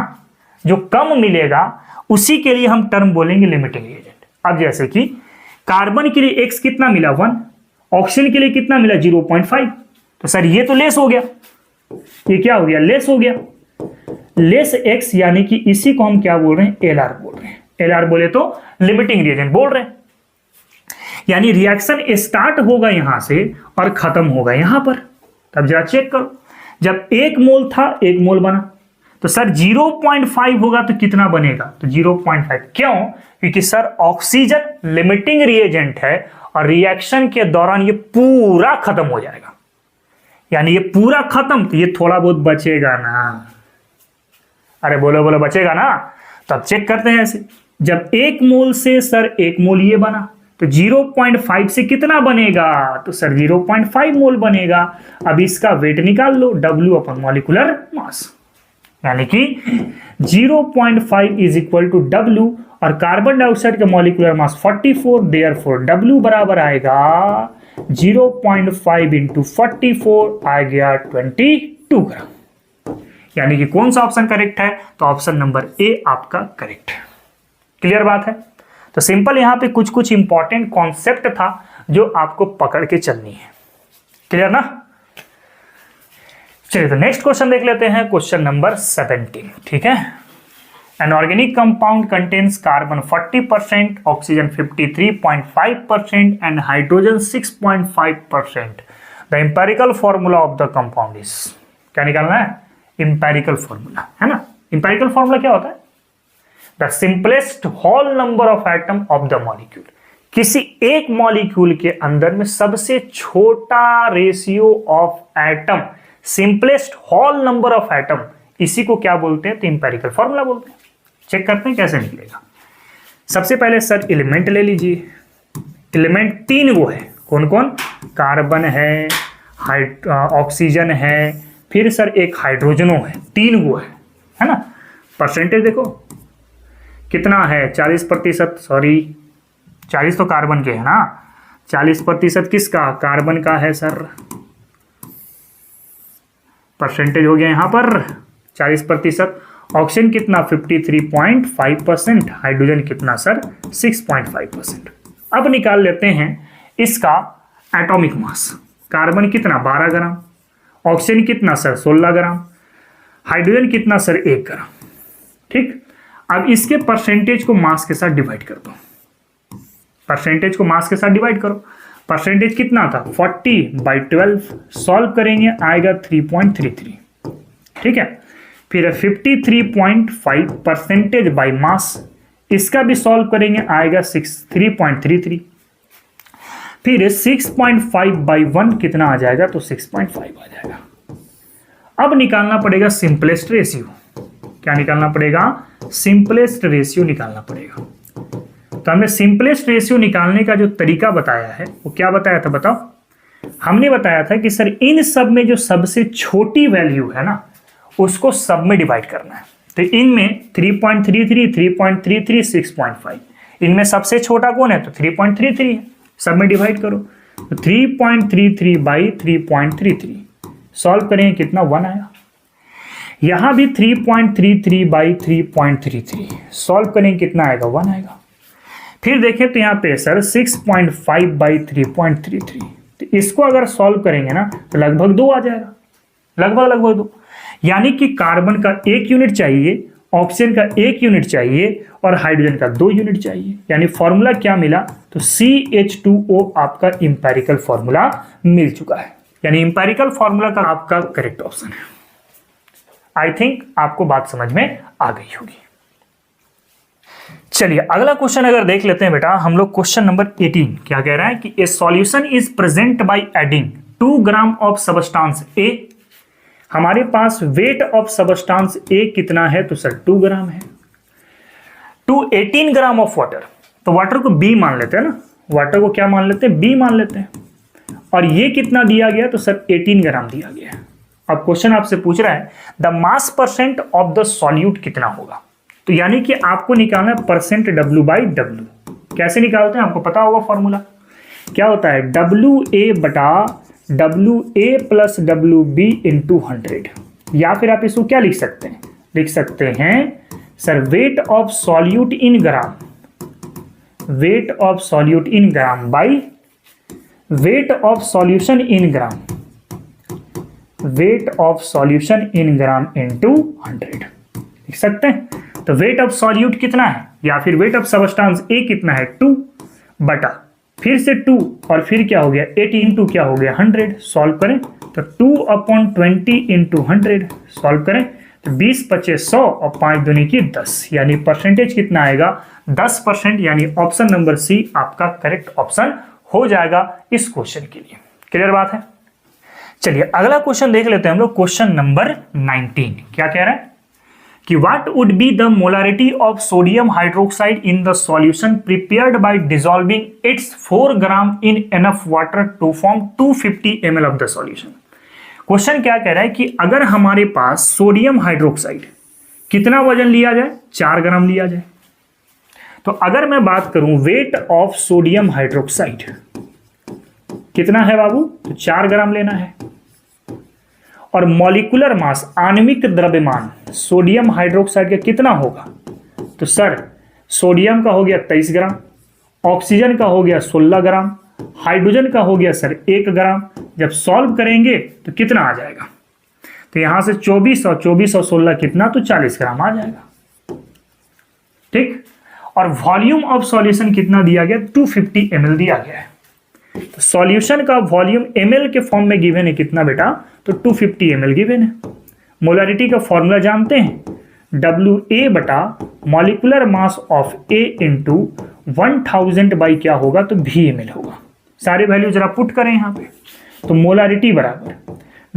जो कम मिलेगा उसी के लिए हम टर्म बोलेंगे लिमिटिंग रिएजेंट। अब जैसे कि कार्बन के लिए x कितना मिला 1, ऑक्सीजन के लिए कितना मिला 0.5, तो सर ये तो लेस हो गया, ये क्या हो गया लेस हो गया, लेस x यानी कि इसी को हम क्या बोल रहे हैं LR बोल रहे हैं। LR बोले तो लिमिटिंग रिएजेंट बोल रहे हैं, यानी रिएक्शन स्टार्ट होगा यहां से और खत्म होगा यहां पर। तब जरा चेक करो, जब 1 मोल था 1 मोल बना, तो सर 0.5 होगा तो कितना बनेगा, तो 0.5। क्यों? क्योंकि सर ऑक्सीजन लिमिटिंग रिएजेंट है और रिएक्शन के दौरान ये पूरा खत्म हो जाएगा, यानी ये पूरा खत्म, तो ये थोड़ा बहुत बचेगा ना। अरे बोलो बोलो बचेगा ना। तब चेक करते हैं ऐसे, जब 1 मोल से सर 1 मोल ये बना तो 0.5 से कितना बनेगा, तो सर 0.5 मोल बनेगा। अब इसका वेट निकाल लो, W अपॉन मॉलिक्यूलर मास, यानी कि 0.5 इज इक्वल टू W, और कार्बन डाइऑक्साइड का मॉलिक्यूलर मास 44, देयरफॉर W बराबर आएगा 0.5 इंटू 44 आ गया 22 ग्राम। यानी कि कौन सा ऑप्शन करेक्ट है, तो ऑप्शन नंबर ए आपका करेक्ट है। क्लियर बात है। तो सिंपल यहां पे कुछ कुछ इंपॉर्टेंट कॉन्सेप्ट था जो आपको पकड़ के चलनी है। क्लियर ना। चलिए तो नेक्स्ट क्वेश्चन देख लेते हैं, क्वेश्चन नंबर 17। ठीक है, an organic compound contains carbon 40%, oxygen 53.5% and hydrogen 6.5%। The empirical formula of the compound is, क्या निकालना है, एम्पेरिकल फॉर्मूला है ना। एम्पेरिकल फॉर्मूला क्या होता है, the simplest whole number of atom of the molecule. किसी एक मॉलिक्यूल के अंदर में सबसे छोटा ratio of atom, simplest whole number of atom, इसी को क्या बोलते हैं, तो एम्पेरिकल फॉर्मूला बोलते हैं। चेक करते हैं कैसे निकलेगा। सबसे पहले सर एलिमेंट ले लीजिए, एलिमेंट 3 वो है, कौन कौन, कार्बन है, ऑक्सीजन है, फिर सर एक हाइड्रोजनो है, 3 वो है ना। परसेंटेज देखो कितना है, 40%, सॉरी 40 तो कार्बन के है ना, 40% किसका, कार्बन का है सर। परसेंटेज हो गया यहां पर 40%। ऑक्सीजन कितना 53.5%, हाइड्रोजन कितना सर 6.5%। अब निकाल लेते हैं इसका एटॉमिक मास। कार्बन कितना 12 ग्राम, ऑक्सीजन कितना सर 16 ग्राम, हाइड्रोजन कितना सर 1 ग्राम। ठीक, अब इसके परसेंटेज को मास के साथ डिवाइड कर दो, परसेंटेज को मास के साथ डिवाइड करो। परसेंटेज कितना था 40/12, सॉल्व करेंगे आएगा 3.33। ठीक है, फिर 53.5 परसेंटेज बाई मास, इसका भी सॉल्व करेंगे आएगा 3.33। फिर 6.5/1 कितना आ जाएगा, तो 6.5 आ जाएगा। अब निकालना पड़ेगा सिंपलेस्ट रेशियो। क्या निकालना पड़ेगा, सिंपलेस्ट रेशियो निकालना पड़ेगा। तो हमने सिंपलेस्ट रेशियो निकालने का जो तरीका बताया है वो क्या बताया था, बताओ। हमने बताया था कि सर इन सब में जो सबसे छोटी वैल्यू है ना उसको सब में डिवाइड करना है। तो इनमें 3.33, 3.33, 6.5, इनमें सबसे छोटा कौन है, तो 3.33 है, सब में डिवाइड करो। तो 3.33 बाई 3.33 सॉल्व करेंगे कितना 1 आया। यहां भी 3.33 बाई 3.33 सॉल्व करेंगे कितना आएगा 1 आएगा। फिर देखें तो यहाँ पे सर 6.5 बाई 3.33, तो इसको अगर सॉल्व करेंगे ना तो लगभग 2 आ जाएगा, लगभग 2। यानी कि कार्बन का 1 यूनिट चाहिए, ऑक्सीजन का 1 यूनिट चाहिए और हाइड्रोजन का 2 यूनिट चाहिए। यानी फॉर्मूला क्या मिला, तो CH2O आपका इंपेरिकल फॉर्मूला मिल चुका है। यानी इंपेरिकल फॉर्मूला का आपका करेक्ट ऑप्शन है। आई थिंक आपको बात समझ में आ गई होगी। चलिए अगला क्वेश्चन अगर देख लेते हैं बेटा हम लोग, क्वेश्चन नंबर 18 क्या कह रहा है कि a solution is present by adding 2 gram of substance A. हमारे पास वेट ऑफ सबस्टांस ए कितना है, तो सर 2 ग्राम है, टू 18 ग्राम ऑफ वाटर। तो वाटर को बी मान लेते हैं ना, वाटर को क्या मान लेते हैं, बी मान लेते हैं। और ये कितना दिया गया, तो सर 18 ग्राम दिया गया है। अब क्वेश्चन आपसे पूछ रहा है the mass percent of the solute कितना होगा। तो यानी कि आपको निकालना है परसेंट W/W। कैसे निकालते हैं आपको पता होगा फॉर्मूला, क्या होता है WA बटा WA प्लस WB इंटू 100। या फिर आप इसको क्या लिख सकते हैं, लिख सकते हैं sir wait of solute in gram, wait of solute in gram by weight of solution in gram, weight of solution in gram into 100 लिख सकते हैं। तो वेट ऑफ सॉल्यूट कितना है या फिर वेट ऑफ सबस्टांस ए कितना है 2 बटा फिर से 2 और फिर क्या हो गया 80 इंटू क्या हो गया 100। सॉल्व करें तो 2/20 इंटू 100 सॉल्व करें तो 20 25 100 और 5 दूनी की 10 यानी परसेंटेज कितना आएगा 10%। यानी ऑप्शन नंबर सी आपका करेक्ट ऑप्शन हो जाएगा इस क्वेश्चन के लिए। क्लियर बात है। चलिए अगला क्वेश्चन देख लेते हैं हम लोग। क्वेश्चन नंबर 19 क्या कह रहा है कि what would be the molarity of sodium hydroxide in the solution prepared by dissolving its 4 gram in enough water to form 250 ml of the solution. Question क्या कह रहा है कि अगर हमारे पास सोडियम हाइड्रोक्साइड कितना वजन लिया जाए 4 ग्राम लिया जाए, तो अगर मैं बात करूं वेट ऑफ सोडियम हाइड्रोक्साइड कितना है बाबू, तो 4 ग्राम लेना है। और मॉलिक्यूलर मास आणविक द्रव्यमान सोडियम हाइड्रोक्साइड का कितना होगा, तो सर सोडियम का हो गया 23 ग्राम, ऑक्सीजन का हो गया 16 ग्राम, हाइड्रोजन का हो गया सर 1 ग्राम। जब सॉल्व करेंगे तो कितना आ जाएगा, तो यहां से 24 और 16 कितना, तो 40 ग्राम आ जाएगा। ठीक। और वॉल्यूम ऑफ सॉल्यूशन कितना दिया गया 250 ml दिया गया है। तो सॉल्यूशन का वॉल्यूम ml के फॉर्म में गिवन है कितना बेटा, तो 250 ml गिवन है। मोलारिटी का फॉर्मूला जानते हैं WA बटा molecular mass of A into 1000 by क्या होगा, तो VmL होगा। सारे वैल्यू जरा पुट करें यहां पे, तो मोलारिटी बराबर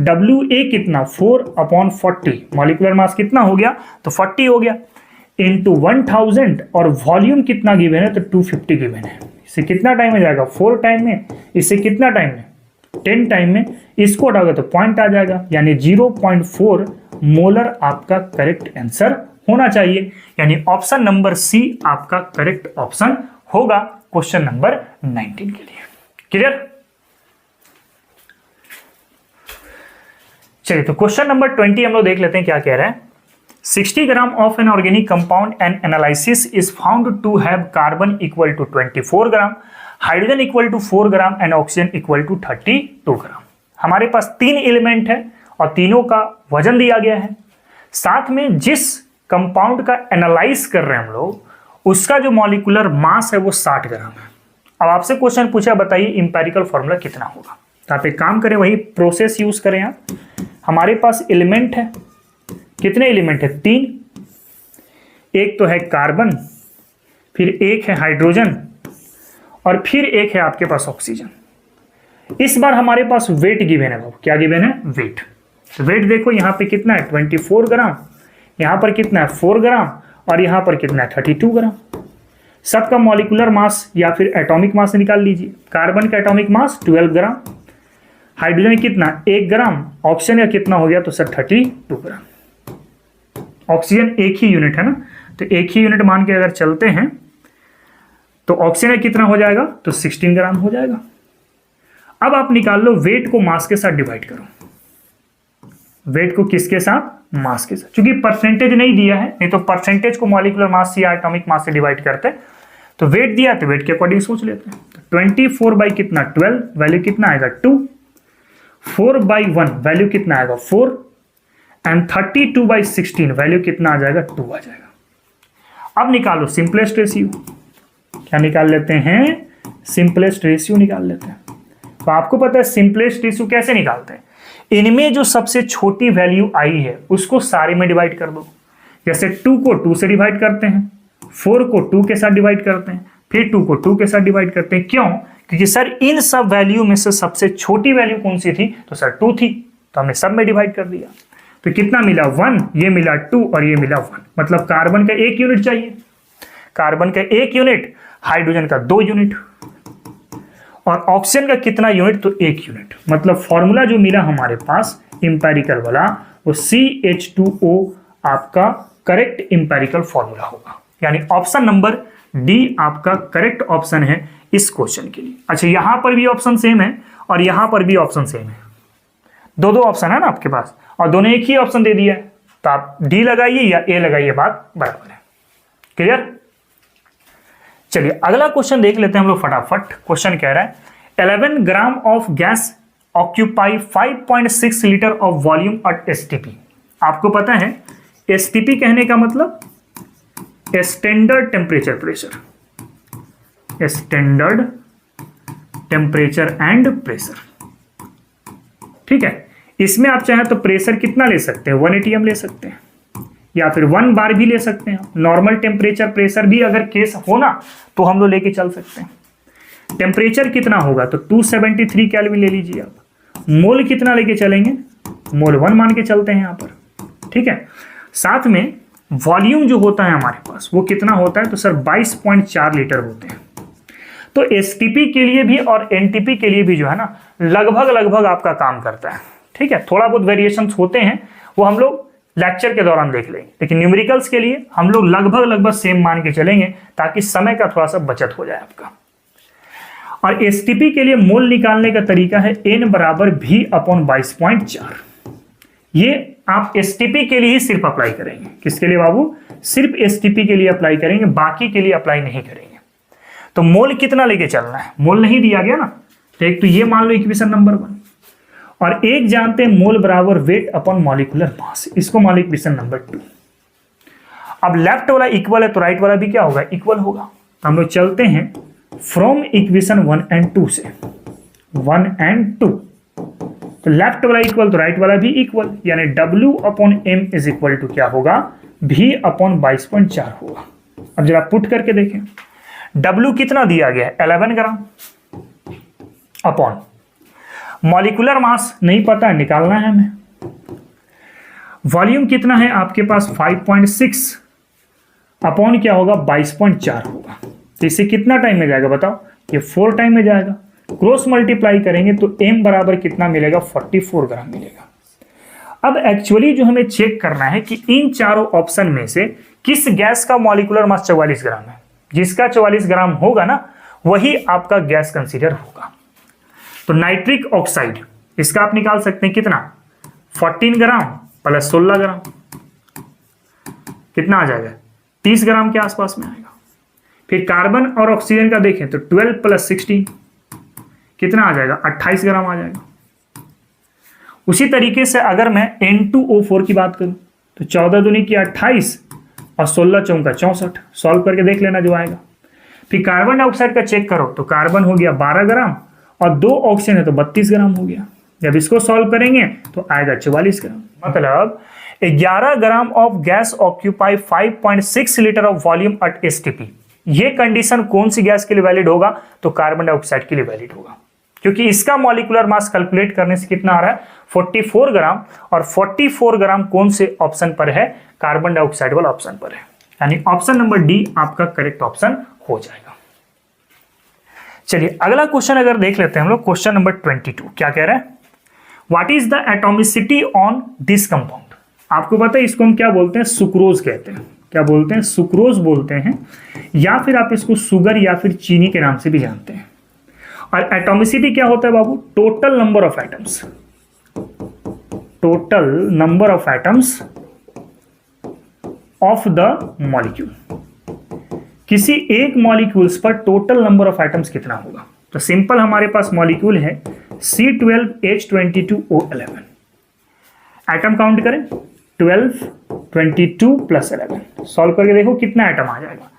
WA कितना 4/40, मॉलिक्यूलर मास कितना हो गया, तो 40 हो गया, इंटू 1000 और वॉल्यूम कितना गिवन है, तो 250 गिवन है। इससे कितना टाइम में जाएगा 4 टाइम में, इससे कितना टाइम में 10 टाइम में, इसको हटाओगे तो पॉइंट आ जाएगा, यानी 0.4 मोलर आपका करेक्ट आंसर होना चाहिए। यानी ऑप्शन नंबर सी आपका करेक्ट ऑप्शन होगा क्वेश्चन नंबर 19 के लिए। क्लियर। चलिए तो क्वेश्चन नंबर 20 हम लोग देख लेते हैं क्या कह रहा है। 60 ग्राम of an organic compound and analysis is found to have carbon equal to 24 gram, hydrogen equal to 4 gram and oxygen equal to 32 gram. हमारे पास 3 एलिमेंट है और तीनों का वजन दिया गया है। साथ में जिस कंपाउंड का एनालाइज कर रहे हैं हम लोग उसका जो मॉलिक्यूलर मास है वो 60 ग्राम है। अब आपसे क्वेश्चन पूछा, बताइए इंपेरिकल फॉर्मूला कितना होगा। तो आप एक काम करें, वही प्रोसेस यूज करें। आप हमारे पास एलिमेंट है, कितने एलिमेंट है 3, एक तो है कार्बन, फिर एक है हाइड्रोजन और फिर एक है आपके पास ऑक्सीजन। इस बार हमारे पास वेट गिवन है बाबू, क्या गिवन है वेट। तो वेट देखो यहाँ पे कितना है 24 ग्राम, यहाँ पर कितना है 4 ग्राम और यहाँ पर कितना है 32 ग्राम। सबका मॉलिक्यूलर मास या फिर एटॉमिक मास निकाल लीजिए। कार्बन का एटॉमिक मास 12 ग्राम, हाइड्रोजन कितना 1 ग्राम, ऑक्सीजन का कितना हो गया, तो सर 32 ग्राम। ऑक्सीजन एक ही यूनिट है ना, तो एक ही यूनिट मान के अगर चलते हैं तो ऑक्सीजन कितना हो जाएगा, तो 16 ग्राम हो जाएगा। अब आप निकाल लो वेट को मास के साथ डिवाइड करो। वेट को किसके साथ, मास के साथ। क्योंकि परसेंटेज नहीं दिया है, नहीं तो परसेंटेज को मॉलिक्यूलर मास या एटॉमिक मास से डिवाइड करते, तो वेट दिया तो वेट के अकॉर्डिंग सोच लेते हैं। तो 24 बाई कितना 12, वैल्यू कितना आएगा 2, 4 बाई 1 वैल्यू कितना आएगा 4 एंड 32 बाई 16 वैल्यू कितना आ जाएगा 2 आ जाएगा। अब निकालो सिंपलेस्ट रेशियो। क्या निकाल लेते हैं, सिंपलेस्ट रेशियो निकाल लेते हैं। तो आपको पता है सिंपलेस्ट रेशियो कैसे निकालते हैं, इनमें जो सबसे छोटी वैल्यू आई है उसको सारे में डिवाइड कर दो। जैसे 2 को 2 से डिवाइड करते हैं, 4 को 2 के साथ डिवाइड करते हैं, फिर 2 को 2 के साथ डिवाइड करते हैं। क्यों, क्योंकि सर इन सब वैल्यू में से सबसे छोटी वैल्यू कौन सी थी, तो सर 2 थी, तो हमने सब में डिवाइड कर दिया। तो कितना मिला 1, ये मिला 2 और ये मिला 1, मतलब कार्बन का 1 यूनिट चाहिए, कार्बन का 1 यूनिट, हाइड्रोजन का 2 यूनिट और ऑक्सीजन का कितना यूनिट, तो 1 यूनिट। मतलब फॉर्मूला जो मिला हमारे पास इंपेरिकल वाला वो CH2O आपका करेक्ट इंपेरिकल फॉर्मूला होगा। यानी ऑप्शन नंबर डी आपका करेक्ट ऑप्शन है इस क्वेश्चन के लिए। अच्छा, यहां पर भी ऑप्शन सेम है और यहां पर भी ऑप्शन सेम है, दो दो ऑप्शन है ना आपके पास, और दोनों एक ही ऑप्शन दे दिया है, तो आप डी लगाइए या ए लगाइए, बात बराबर है। क्लियर? चलिए अगला क्वेश्चन देख लेते हैं हम लोग फटाफट। क्वेश्चन कह रहा है 11 gram of gas occupy 5.6 litre of volume at STP. आपको पता है एसटीपी कहने का मतलब standard temperature pressure, standard temperature and pressure. ठीक है, इसमें आप चाहें तो प्रेशर कितना ले सकते हैं, 1 atm ले सकते हैं या फिर 1 बार भी ले सकते हैं। नॉर्मल टेम्परेचर प्रेशर भी अगर केस हो ना तो हम लोग लेके चल सकते हैं। टेम्परेचर कितना होगा तो 273 केल्विन ले लीजिए आप। मोल कितना लेके चलेंगे, मोल 1 मान के चलते हैं यहां पर। ठीक है, साथ में वॉल्यूम जो होता है हमारे पास वो कितना होता है तो सर 22.4 लीटर होते हैं। तो एसटीपी के लिए भी और एनटीपी के लिए भी जो है ना लगभग आपका काम करता है। ठीक है, थोड़ा बहुत वेरिएशंस होते हैं वो हम लोग लेक्चर के दौरान देख लेंगे, लेकिन न्यूमेरिकल्स के लिए हम लोग लगभग सेम मान के चलेंगे ताकि समय का थोड़ा सा बचत हो जाए आपका। और एसटीपी के लिए मोल निकालने का तरीका है n बराबर v अपॉन 22.4। ये आप एसटीपी के लिए ही सिर्फ अप्लाई करेंगे। किसके लिए बाबू? सिर्फ एसटीपी के लिए अप्लाई करेंगे, बाकी के लिए अप्लाई नहीं करेंगे। तो मोल कितना लेके चलना है, मोल नहीं दिया गया ना, तो एक तो ये मान लो इक्वेशन नंबर 1, और एक जानते हैं मोल बराबर वेट अपॉन मॉलिक्यूलर मास, इसको मान लो इक्वेशन नंबर 2। अब लेफ्ट वाला इक्वल है तो राइट वाला भी क्या होगा, इक्वल होगा। हम लोग चलते हैं फ्रॉम इक्वेशन 1 and 2 से, 1 and 2, तो लेफ्ट वाला इक्वल तो राइट वाला भी इक्वल, यानी W upon M is equal to क्या होगा, V अपॉन 22.4 होगा। अब जरा पुट करके देखें, W कितना दिया गया है 11 ग्राम अपॉन मॉलिक्यूलर मास नहीं पता है, निकालना है हमें। वॉल्यूम कितना है आपके पास 5.6 अपॉन क्या होगा 22.4 होगा। तो इससे कितना टाइम में जाएगा बताओ, ये 4 टाइम में जाएगा। क्रॉस मल्टीप्लाई करेंगे तो m बराबर कितना मिलेगा 44 ग्राम मिलेगा। अब एक्चुअली जो हमें चेक करना है कि इन चारों ऑप्शन में से किस गैस का मॉलिक्यूलर मास 44 ग्राम है। जिसका 44 ग्राम होगा ना वही आपका गैस कंसीडर होगा। तो नाइट्रिक ऑक्साइड इसका आप निकाल सकते हैं कितना, 14 ग्राम प्लस 16 ग्राम कितना आ जाएगा, 30 ग्राम के आसपास में आएगा। फिर कार्बन और ऑक्सीजन का देखें तो 12 प्लस 16 कितना आ जाएगा, 28 ग्राम आ जाएगा। उसी तरीके से अगर मैं N2O4 की बात करूं तो 14 दूनी की 28 और 16 चौका 64, सॉल्व करके देख लेना जो आएगा। फिर कार्बन डाइऑक्साइड का चेक करो तो कार्बन हो गया 12 ग्राम और 2 ऑक्सीजन है तो 32 ग्राम हो गया। जब इसको सॉल्व करेंगे तो आएगा 44 ग्राम। मतलब 11 gram of gas occupy 5.6 litre of volume at STP. ये कंडीशन कौन सी गैस के लिए वैलिड होगा तो कार्बन डाइऑक्साइड के लिए वैलिड होगा, क्योंकि इसका मॉलिक्यूलर मास कैलकुलेट करने से कितना आ रहा है 44 ग्राम, और 44 ग्राम कौन से ऑप्शन पर है, कार्बन डाइऑक्साइड वाला ऑप्शन पर है। यानी ऑप्शन नंबर डी आपका करेक्ट ऑप्शन हो जाएगा। चलिए अगला क्वेश्चन अगर देख लेते हैं हम लोग, क्वेश्चन नंबर 22 क्या कह रहा है, what is the atomicity on this compound. आपको पता है इसको हम क्या बोलते हैं, सुक्रोज कहते हैं। क्या बोलते हैं, सुक्रोज बोलते हैं, या फिर आप इसको शुगर या फिर चीनी के नाम से भी जानते हैं। और एटॉमिसिटी क्या होता है बाबू, total number of atoms, total number of atoms of the molecule. किसी एक मॉलिक्यूल्स पर टोटल नंबर ऑफ एटम्स कितना होगा। तो सिंपल हमारे पास मॉलिक्यूल है C12H22O11, एटम काउंट करें 12, 22 प्लस 11, सॉल्व करके देखो कितना एटम आ जाएगा।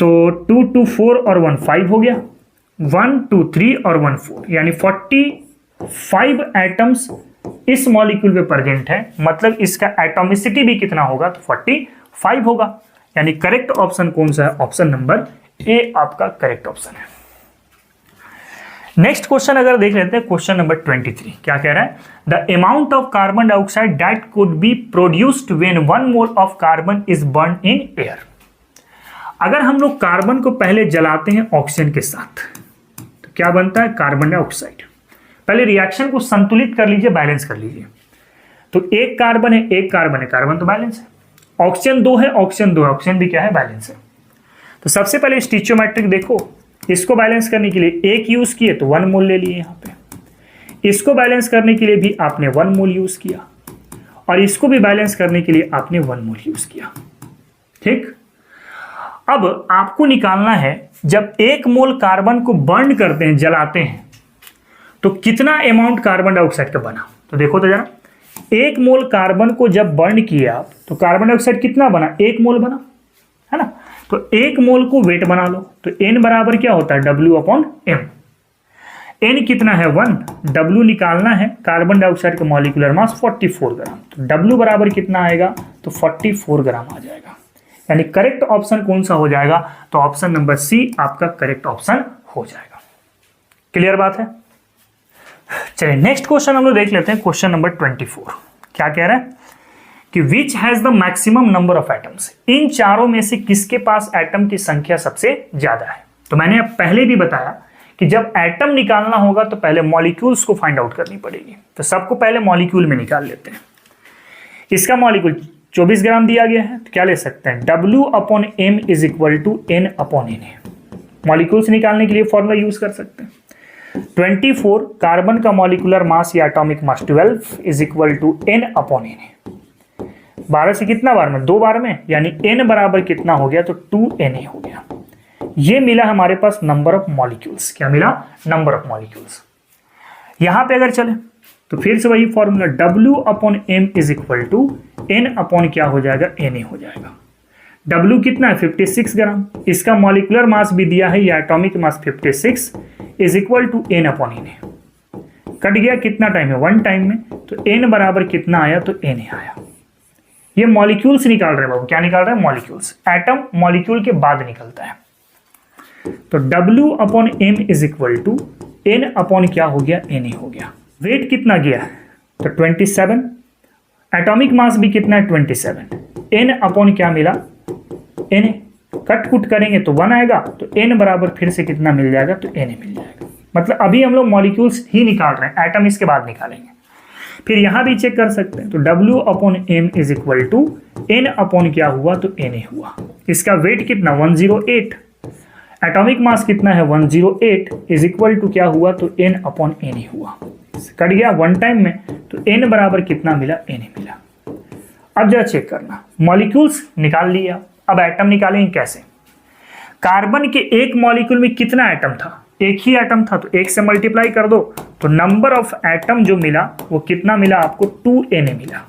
तो 2, 2, 4 और 1 5 हो गया, 1, 2, 3 और 1 4, यानी 45 एटम्स इस मॉलिक्यूल पे प्रेजेंट है। मतलब इसका एटॉमिसिटी भी कितना होगा तो 45 होगा। यानी करेक्ट ऑप्शन कौन सा है, ऑप्शन नंबर ए आपका करेक्ट ऑप्शन है। नेक्स्ट क्वेश्चन अगर देख लेते हैं, क्वेश्चन नंबर 23 क्या कह रहा है, the amount of carbon dioxide that could be produced when 1 mole of carbon is burn in air. अगर हम लोग कार्बन को पहले जलाते हैं ऑक्सीजन के साथ तो क्या बनता है, कार्बन डाइऑक्साइड। पहले रिएक्शन को संतुलित कर लीजिए, बैलेंस कर लीजिए। तो एक कार्बन है, एक कार्बन है, कार्बन तो बैलेंस है। ऑक्सीजन 2 है, ऑक्सीजन 2 है, ऑक्सीजन भी क्या है, बैलेंस है। तो सबसे पहले स्टिचियोमेट्रिक देखो, इसको बैलेंस करने के लिए 1 यूज किए तो 1 मोल ले लिए यहाँ पे। इसको बैलेंस करने के लिए भी आपने 1 मोल यूज किया और इसको भी बैलेंस करने के लिए आपने 1 मोल यूज किया। ठीक, अब आपको निकालना है जब 1 मोल कार्बन को बर्न करते हैं, जलाते हैं, तो कितना अमाउंट कार्बन डाइऑक्साइड का बना। तो देखो तो जरा, 1 मोल कार्बन को जब बर्न किया आप तो कार्बन डाइऑक्साइड कितना बना, 1 मोल बना, है ना। तो 1 मोल को वेट बना लो तो n बराबर क्या होता है, W/m। n कितना है 1, W निकालना है, कार्बन डाइऑक्साइड का मॉलिक्यूलर मास 44 ग्राम, तो W बराबर कितना आएगा, तो 44 ग्राम आ जाएगा। यानी करेक्ट ऑप्शन कौन सा हो जाएगा, तो ऑप्शन नंबर सी आपका करेक्ट ऑप्शन हो जाएगा। क्लियर बात है। चलिए नेक्स्ट क्वेश्चन हम लोग देख लेते हैं, क्वेश्चन नंबर 24। क्या कह रहा है कि which has the maximum number of atoms, इन चारों में से किसके पास एटम की संख्या सबसे ज्यादा है। तो मैंने पहले भी बताया कि जब एटम निकालना होगा तो पहले मॉलिक्यूल्स को फाइंड आउट करनी पड़ेगी। तो सबको पहले मॉलिक्यूल में निकाल लेते हैं। इसका मॉलिक्यूल 24 ग्राम दिया गया है, तो क्या ले सकते हैं, W/m is equal to N/Na। Molecules निकालने के लिए फॉर्मूला यूज कर सकते हैं। 24 कार्बन का मॉलिक्यूलर मास या atomic mass 12 is equal to N/Na। 12 से कितना बार में, 2 बार में, यानी n बराबर कितना हो गया, तो 2Na हो गया। ये मिला हमारे पास नंबर ऑफ मॉलिक्यूल्स। क्या मिला, नंबर ऑफ मॉलिक्यूल्स। यहां पे अगर चले तो फिर से वही formula, W/m is equal to N/ क्या हो जाएगा, Na हो जाएगा। W कितना है, 56 ग्राम। इसका मॉलिक्यूलर मास भी दिया है या atomic mass 56 is equal to N/Na। Cut गया कितना टाइम है, 1 टाइम में, तो n बराबर कितना आया, तो Na आया। ये मॉलिक्यूल्स निकाल रहे हैं बाबू, क्या निकाल रहे हैं, मॉलिक्यूल्स। एटम मॉलिक्यूल के बाद निकलता है। तो W/m is equal to N/ क्या हो गया, Na हो गया। वेट कितना गया, तो 27। एटॉमिक मास भी कितना है, 27। N/ क्या मिला, Na। कट कुट करेंगे तो 1 आएगा, तो n बराबर फिर से कितना मिल जाएगा, तो Na मिल जाएगा। मतलब अभी हम लोग मॉलिक्यूल्स ही निकाल रहे हैं, एटम इसके बाद निकालेंगे। फिर यहां भी चेक कर सकते हैं, तो W/m is equal to N/ क्या हुआ, तो Na हुआ। इसका वेट कितना, 108। एटॉमिक मास कितना है, 108 इज इक्वल टू क्या हुआ, तो N/Na हुआ। कट गया 1 टाइम में, तो n बराबर कितना मिला, Na मिला। अब जरा चेक करना, मॉलिक्यूल्स निकाल लिया, अब एटम निकालेंगे कैसे। कार्बन के एक मॉलिक्यूल में कितना एटम था, एक ही एटम था, तो 1 से मल्टीप्लाई कर दो, तो नंबर ऑफ एटम जो मिला वो कितना मिला आपको, 2Na मिला।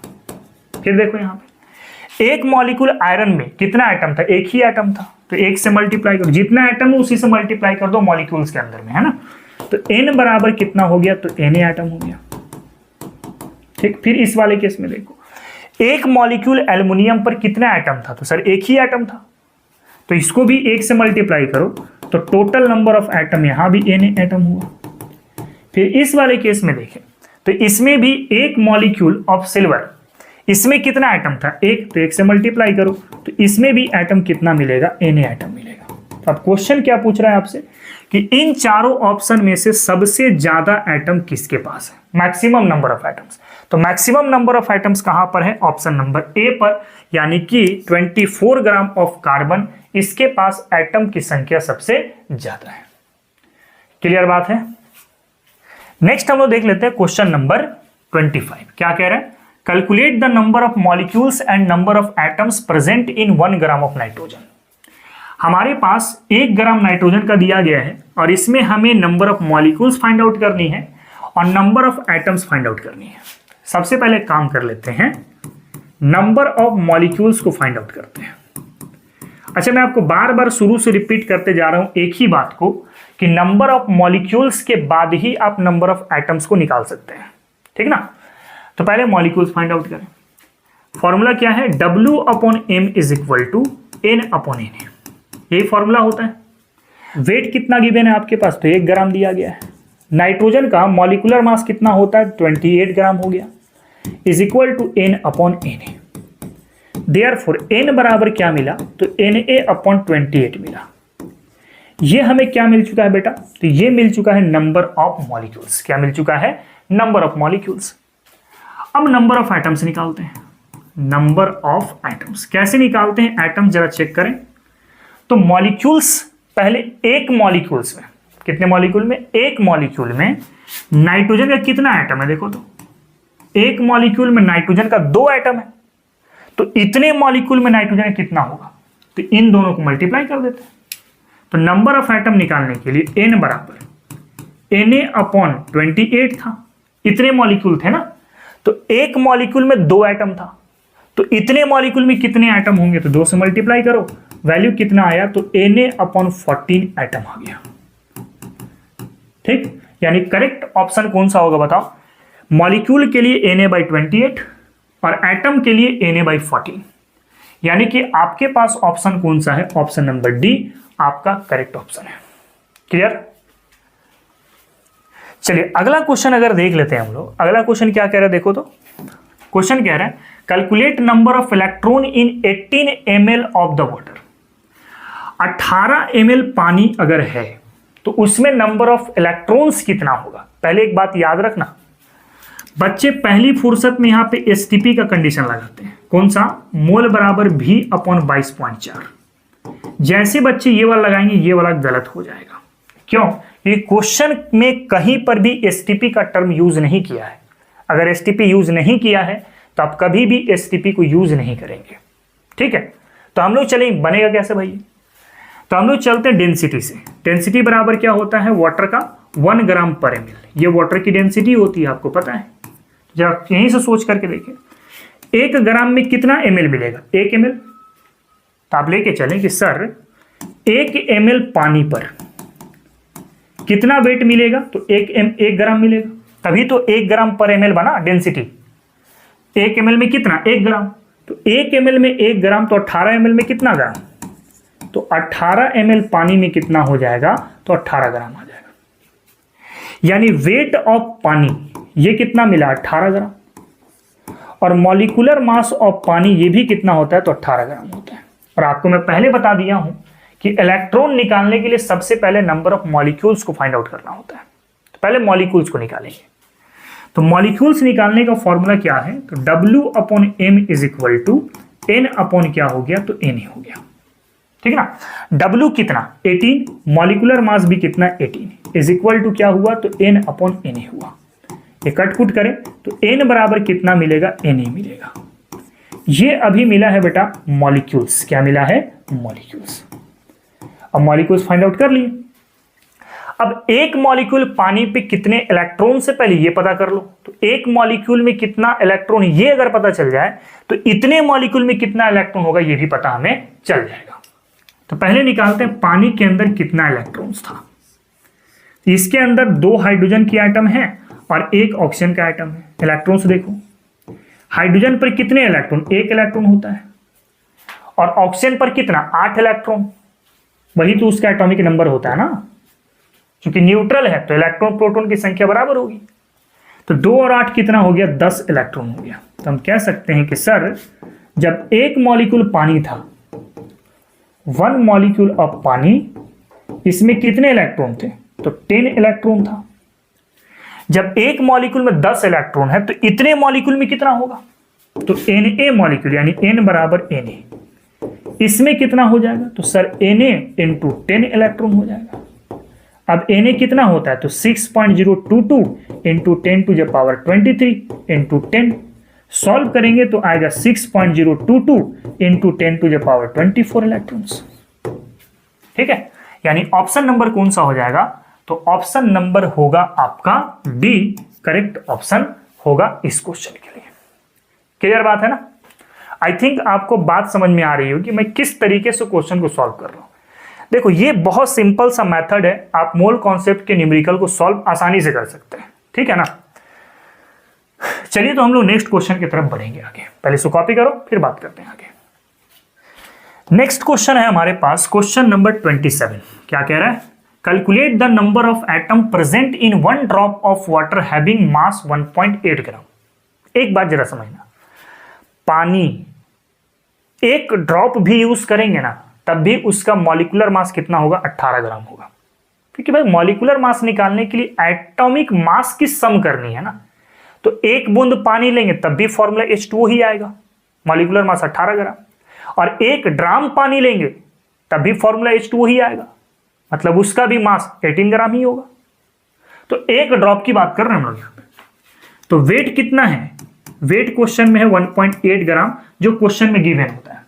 फिर देखो यहाँ पे एक मॉलिक्यूल आयरन में कितना एटम था, एक ही एटम था, तो 1 से मल्टीप्लाई करो, जितना एटम है उसी से मल्टीप्लाई कर दो मॉलिक्यूल्स के अंदर में, है ना। तो n बराबर कितना हो गया, तो Na एटम हो गया। ठीक, फिर इस वाले केस में देखो, एक मॉलिक्यूल एल्युमिनियम पर कितना एटम था, तो सर एक ही एटम था, तो इसको भी 1 से मल्टीप्लाई करो, तो टोटल नंबर ऑफ एटम यहां भी Na एटम हुआ। फिर इस वाले केस में देखें तो इसमें भी एक मॉलिक्यूल ऑफ सिल्वर, इसमें कितना एटम था, एक, तो 1 से मल्टीप्लाई करो, तो इसमें भी एटम कितना मिलेगा, Na एटम मिलेगा। तो अब क्वेश्चन क्या पूछ रहा है आपसे कि इन चारों ऑप्शन में से सबसे ज्यादा एटम किसके पास है, मैक्सिमम नंबर ऑफ एटम्स। तो मैक्सिमम नंबर ऑफ एटम्स कहां पर है, ऑप्शन नंबर ए पर, यानी कि 24 ग्राम ऑफ कार्बन, इसके पास एटम की संख्या सबसे ज्यादा है। क्लियर बात है। नेक्स्ट हम लोग देख लेते हैं क्वेश्चन नंबर 25। क्या कह रहा है, calculate the number of molecules and number of atoms present in 1 gram of nitrogen. हमारे पास 1 ग्राम नाइट्रोजन का दिया गया है और इसमें हमें number of molecules find out करनी है और number of atoms find out करनी है। सबसे पहले काम कर लेते हैं, नंबर ऑफ मॉलिक्यूल्स को फाइंड आउट करते हैं। अच्छा, मैं आपको बार बार शुरू से रिपीट करते जा रहा हूं एक ही बात को कि नंबर ऑफ मॉलिक्यूल्स के बाद ही आप नंबर ऑफ एटम्स को निकाल सकते हैं, ठीक ना। तो पहले मॉलिक्यूल्स फाइंड आउट करें। फॉर्मूला क्या है, W/m is equal to N/Na। यही फॉर्मूला होता है। वेट कितना गिवन है आपके पास, तो 1 ग्राम दिया गया है। नाइट्रोजन का मॉलिक्यूलर मास कितना होता है, 28 ग्राम हो गया, is equal to N/Na। Therefore n बराबर क्या मिला, तो Na/28 मिला। ये हमें क्या मिल चुका है बेटा, तो ये मिल चुका है नंबर ऑफ मॉलिक्यूल्स। क्या मिल चुका है, नंबर ऑफ मॉलिक्यूल्स। अब नंबर ऑफ एटम्स निकालते हैं। नंबर ऑफ एटम्स कैसे निकालते हैं, एटम जरा चेक करें। तो मॉलिक्यूल्स पहले एक मॉलिक्यूल्स में, कितने मॉलिक्यूल में, एक मॉलिक्यूल में नाइट्रोजन का कितना एटम है, देखो तो एक मॉलिक्यूल में नाइट्रोजन का 2 एटम है, तो इतने मॉलिक्यूल में नाइट्रोजन कितना होगा, तो इन दोनों को मल्टीप्लाई कर देते हैं। तो नंबर ऑफ एटम निकालने के लिए n बराबर Na/28 था, इतने मॉलिक्यूल थे ना, तो एक मॉलिक्यूल में 2 एटम था, तो इतने मॉलिक्यूल में कितने एटम होंगे, तो 2 से मल्टीप्लाई करो, वैल्यू कितना आया, तो Na/14 एटम आ गया। ठीक, यानी करेक्ट ऑप्शन कौन सा होगा बताओ, मॉलिक्यूल के लिए Na/28 और एटम के लिए Na/14, यानी कि आपके पास ऑप्शन कौन सा है, ऑप्शन नंबर डी आपका करेक्ट ऑप्शन है। क्लियर। चलिए अगला क्वेश्चन अगर देख लेते हैं हम लोग। अगला क्वेश्चन क्या कह रहा है, देखो तो क्वेश्चन कह रहा है calculate number of electron in 18 ml of the water. 18 ml पानी अगर है तो उसमें नंबर ऑफ इलेक्ट्रॉन्स कितना होगा। पहले एक बात याद रखना, बच्चे पहली फुर्सत में यहां पे एसटीपी का कंडीशन लगाते हैं, कौन सा, मोल बराबर V/22.4। जैसे बच्चे ये वाला लगाएंगे ये वाला गलत हो जाएगा। क्यों, ये क्वेश्चन में कहीं पर भी एसटीपी का टर्म यूज नहीं किया है। अगर एसटीपी यूज नहीं किया है तो आप कभी भी एसटीपी को यूज नहीं करेंगे। ठीक है, तो हम लोग चलेंगे, बनेगा कैसे भाई, तो हम लोग चलते हैं डेंसिटी से। डेंसिटी बराबर क्या होता है, वाटर का 1 ग्राम पर ml। ये वाटर की डेंसिटी होती है, आपको पता है, जब यहीं से सोच करके देखें 1 ग्राम में कितना ml मिलेगा, 1 ml। तो आप लेके चलें कि सर 1 ml पानी पर कितना वेट मिलेगा, तो 1 ग्राम मिलेगा, तभी तो 1 ग्राम पर ml बना डेंसिटी। 1 ml में कितना, 1 ग्राम, तो 1 ml में 1 ग्राम, तो 18 ml में कितना ग्राम, तो 18 ml पानी में कितना हो जाएगा, तो 18 ग्राम आ जाएगा। यानी वेट ऑफ पानी ये कितना मिला, 18 ग्राम, और मॉलिक्यूलर मास ऑफ पानी ये भी कितना होता है, तो 18 ग्राम होता है। और आपको मैं पहले बता दिया हूं कि इलेक्ट्रॉन निकालने के लिए सबसे पहले नंबर ऑफ मॉलिक्यूल्स को फाइंड आउट करना होता है। तो पहले मॉलिक्यूल्स को निकालेंगे, तो मॉलिक्यूल्स निकालने का फॉर्मूला क्या है, तो W/m is equal to N upon क्या हो गया, तो Na हो गया। ठीक है ना, W कितना 18, मॉलिक्यूलर मास भी कितना 18, इज इक्वल टू क्या हुआ, तो N/Na हुआ। ये कटकुट करें तो N बराबर कितना मिलेगा, Na मिलेगा। ये अभी मिला है बेटा मॉलिक्यूल्स, क्या मिला है, मॉलिक्यूल्स। अब मॉलिक्यूल्स फाइंड आउट कर लिए। अब एक मॉलिक्यूल पानी पे कितने इलेक्ट्रॉन से पहले ये पता कर लो, तो एक मॉलिक्यूल में कितना इलेक्ट्रॉन ये अगर पता चल जाए तो इतने मॉलिक्यूल में कितना इलेक्ट्रॉन होगा ये भी पता हमें चल जाएगा। तो पहले निकालते हैं पानी के अंदर कितना इलेक्ट्रॉन्स था। इसके अंदर 2 हाइड्रोजन की एटम है और 1 ऑक्सीजन का एटम है। इलेक्ट्रॉन्स देखो, हाइड्रोजन पर कितने इलेक्ट्रॉन, 1 इलेक्ट्रॉन होता है, और ऑक्सीजन पर कितना, 8 इलेक्ट्रॉन, वही तो उसका एटॉमिक नंबर होता है ना, क्योंकि न्यूट्रल है तो इलेक्ट्रॉन प्रोटॉन की संख्या बराबर होगी। तो 2 और 8 कितना हो गया, 10 इलेक्ट्रॉन हो गया। तो हम कह सकते हैं कि सर जब एक मॉलिक्यूल पानी था, 1 मॉलिक्यूल ऑफ पानी, इसमें कितने इलेक्ट्रॉन थे, तो 10 इलेक्ट्रॉन था। जब एक मॉलिक्यूल में 10 इलेक्ट्रॉन है तो इतने मॉलिक्यूल में कितना होगा, तो Na मॉलिक्यूल, यानी N बराबर Na, इसमें कितना हो जाएगा, तो सर Na इंटू 10 इलेक्ट्रॉन हो जाएगा। अब Na कितना होता है, तो 6.022 इंटू 10⁻23 इंटू 10, सॉल्व करेंगे तो आएगा 6.022 इंटू 10⁻24 इलेक्ट्रॉन्स। ठीक है, यानी ऑप्शन नंबर कौन सा हो जाएगा, तो ऑप्शन नंबर होगा आपका डी, करेक्ट ऑप्शन होगा इस क्वेश्चन के लिए। क्लियर बात है ना। आई थिंक आपको बात समझ में आ रही होगी मैं किस तरीके से क्वेश्चन को सॉल्व कर रहा हूं। देखो ये बहुत सिंपल सा मेथड है, आप मोल कॉन्सेप्ट के न्यूमेरिकल को सॉल्व आसानी से कर सकते हैं। ठीक है ना। चलिए तो हम लोग नेक्स्ट क्वेश्चन की तरफ बढ़ेंगे आगे। पहले इसको कॉपी करो फिर बात करते हैं आगे। नेक्स्ट क्वेश्चन है हमारे पास क्वेश्चन नंबर 27। क्या कह रहा है, calculate the number of atom present in 1 drop of water having mass 1.8 ग्राम। एक बात जरा समझना, पानी एक ड्रॉप भी यूज करेंगे ना तब भी उसका मॉलिक्यूलर मास कितना होगा, 18 ग्राम होगा। क्योंकि भाई मॉलिक्यूलर मास निकालने के लिए एटॉमिक मास की सम करनी है ना, तो एक बूंद पानी लेंगे तब भी फॉर्मूला H2O ही आएगा, मॉलिक्यूलर मास 18 ग्राम, और 1 ड्राम पानी लेंगे तब भी फॉर्मूला H2O ही आएगा। मतलब उसका भी मास 18 ग्राम ही होगा। तो एक ड्रॉप की बात कर रहे हैं हम लोग यहाँ पे। तो वेट कितना है, वेट क्वेश्चन में है 1.8 ग्राम जो क्वेश्चन में गिवन होता है।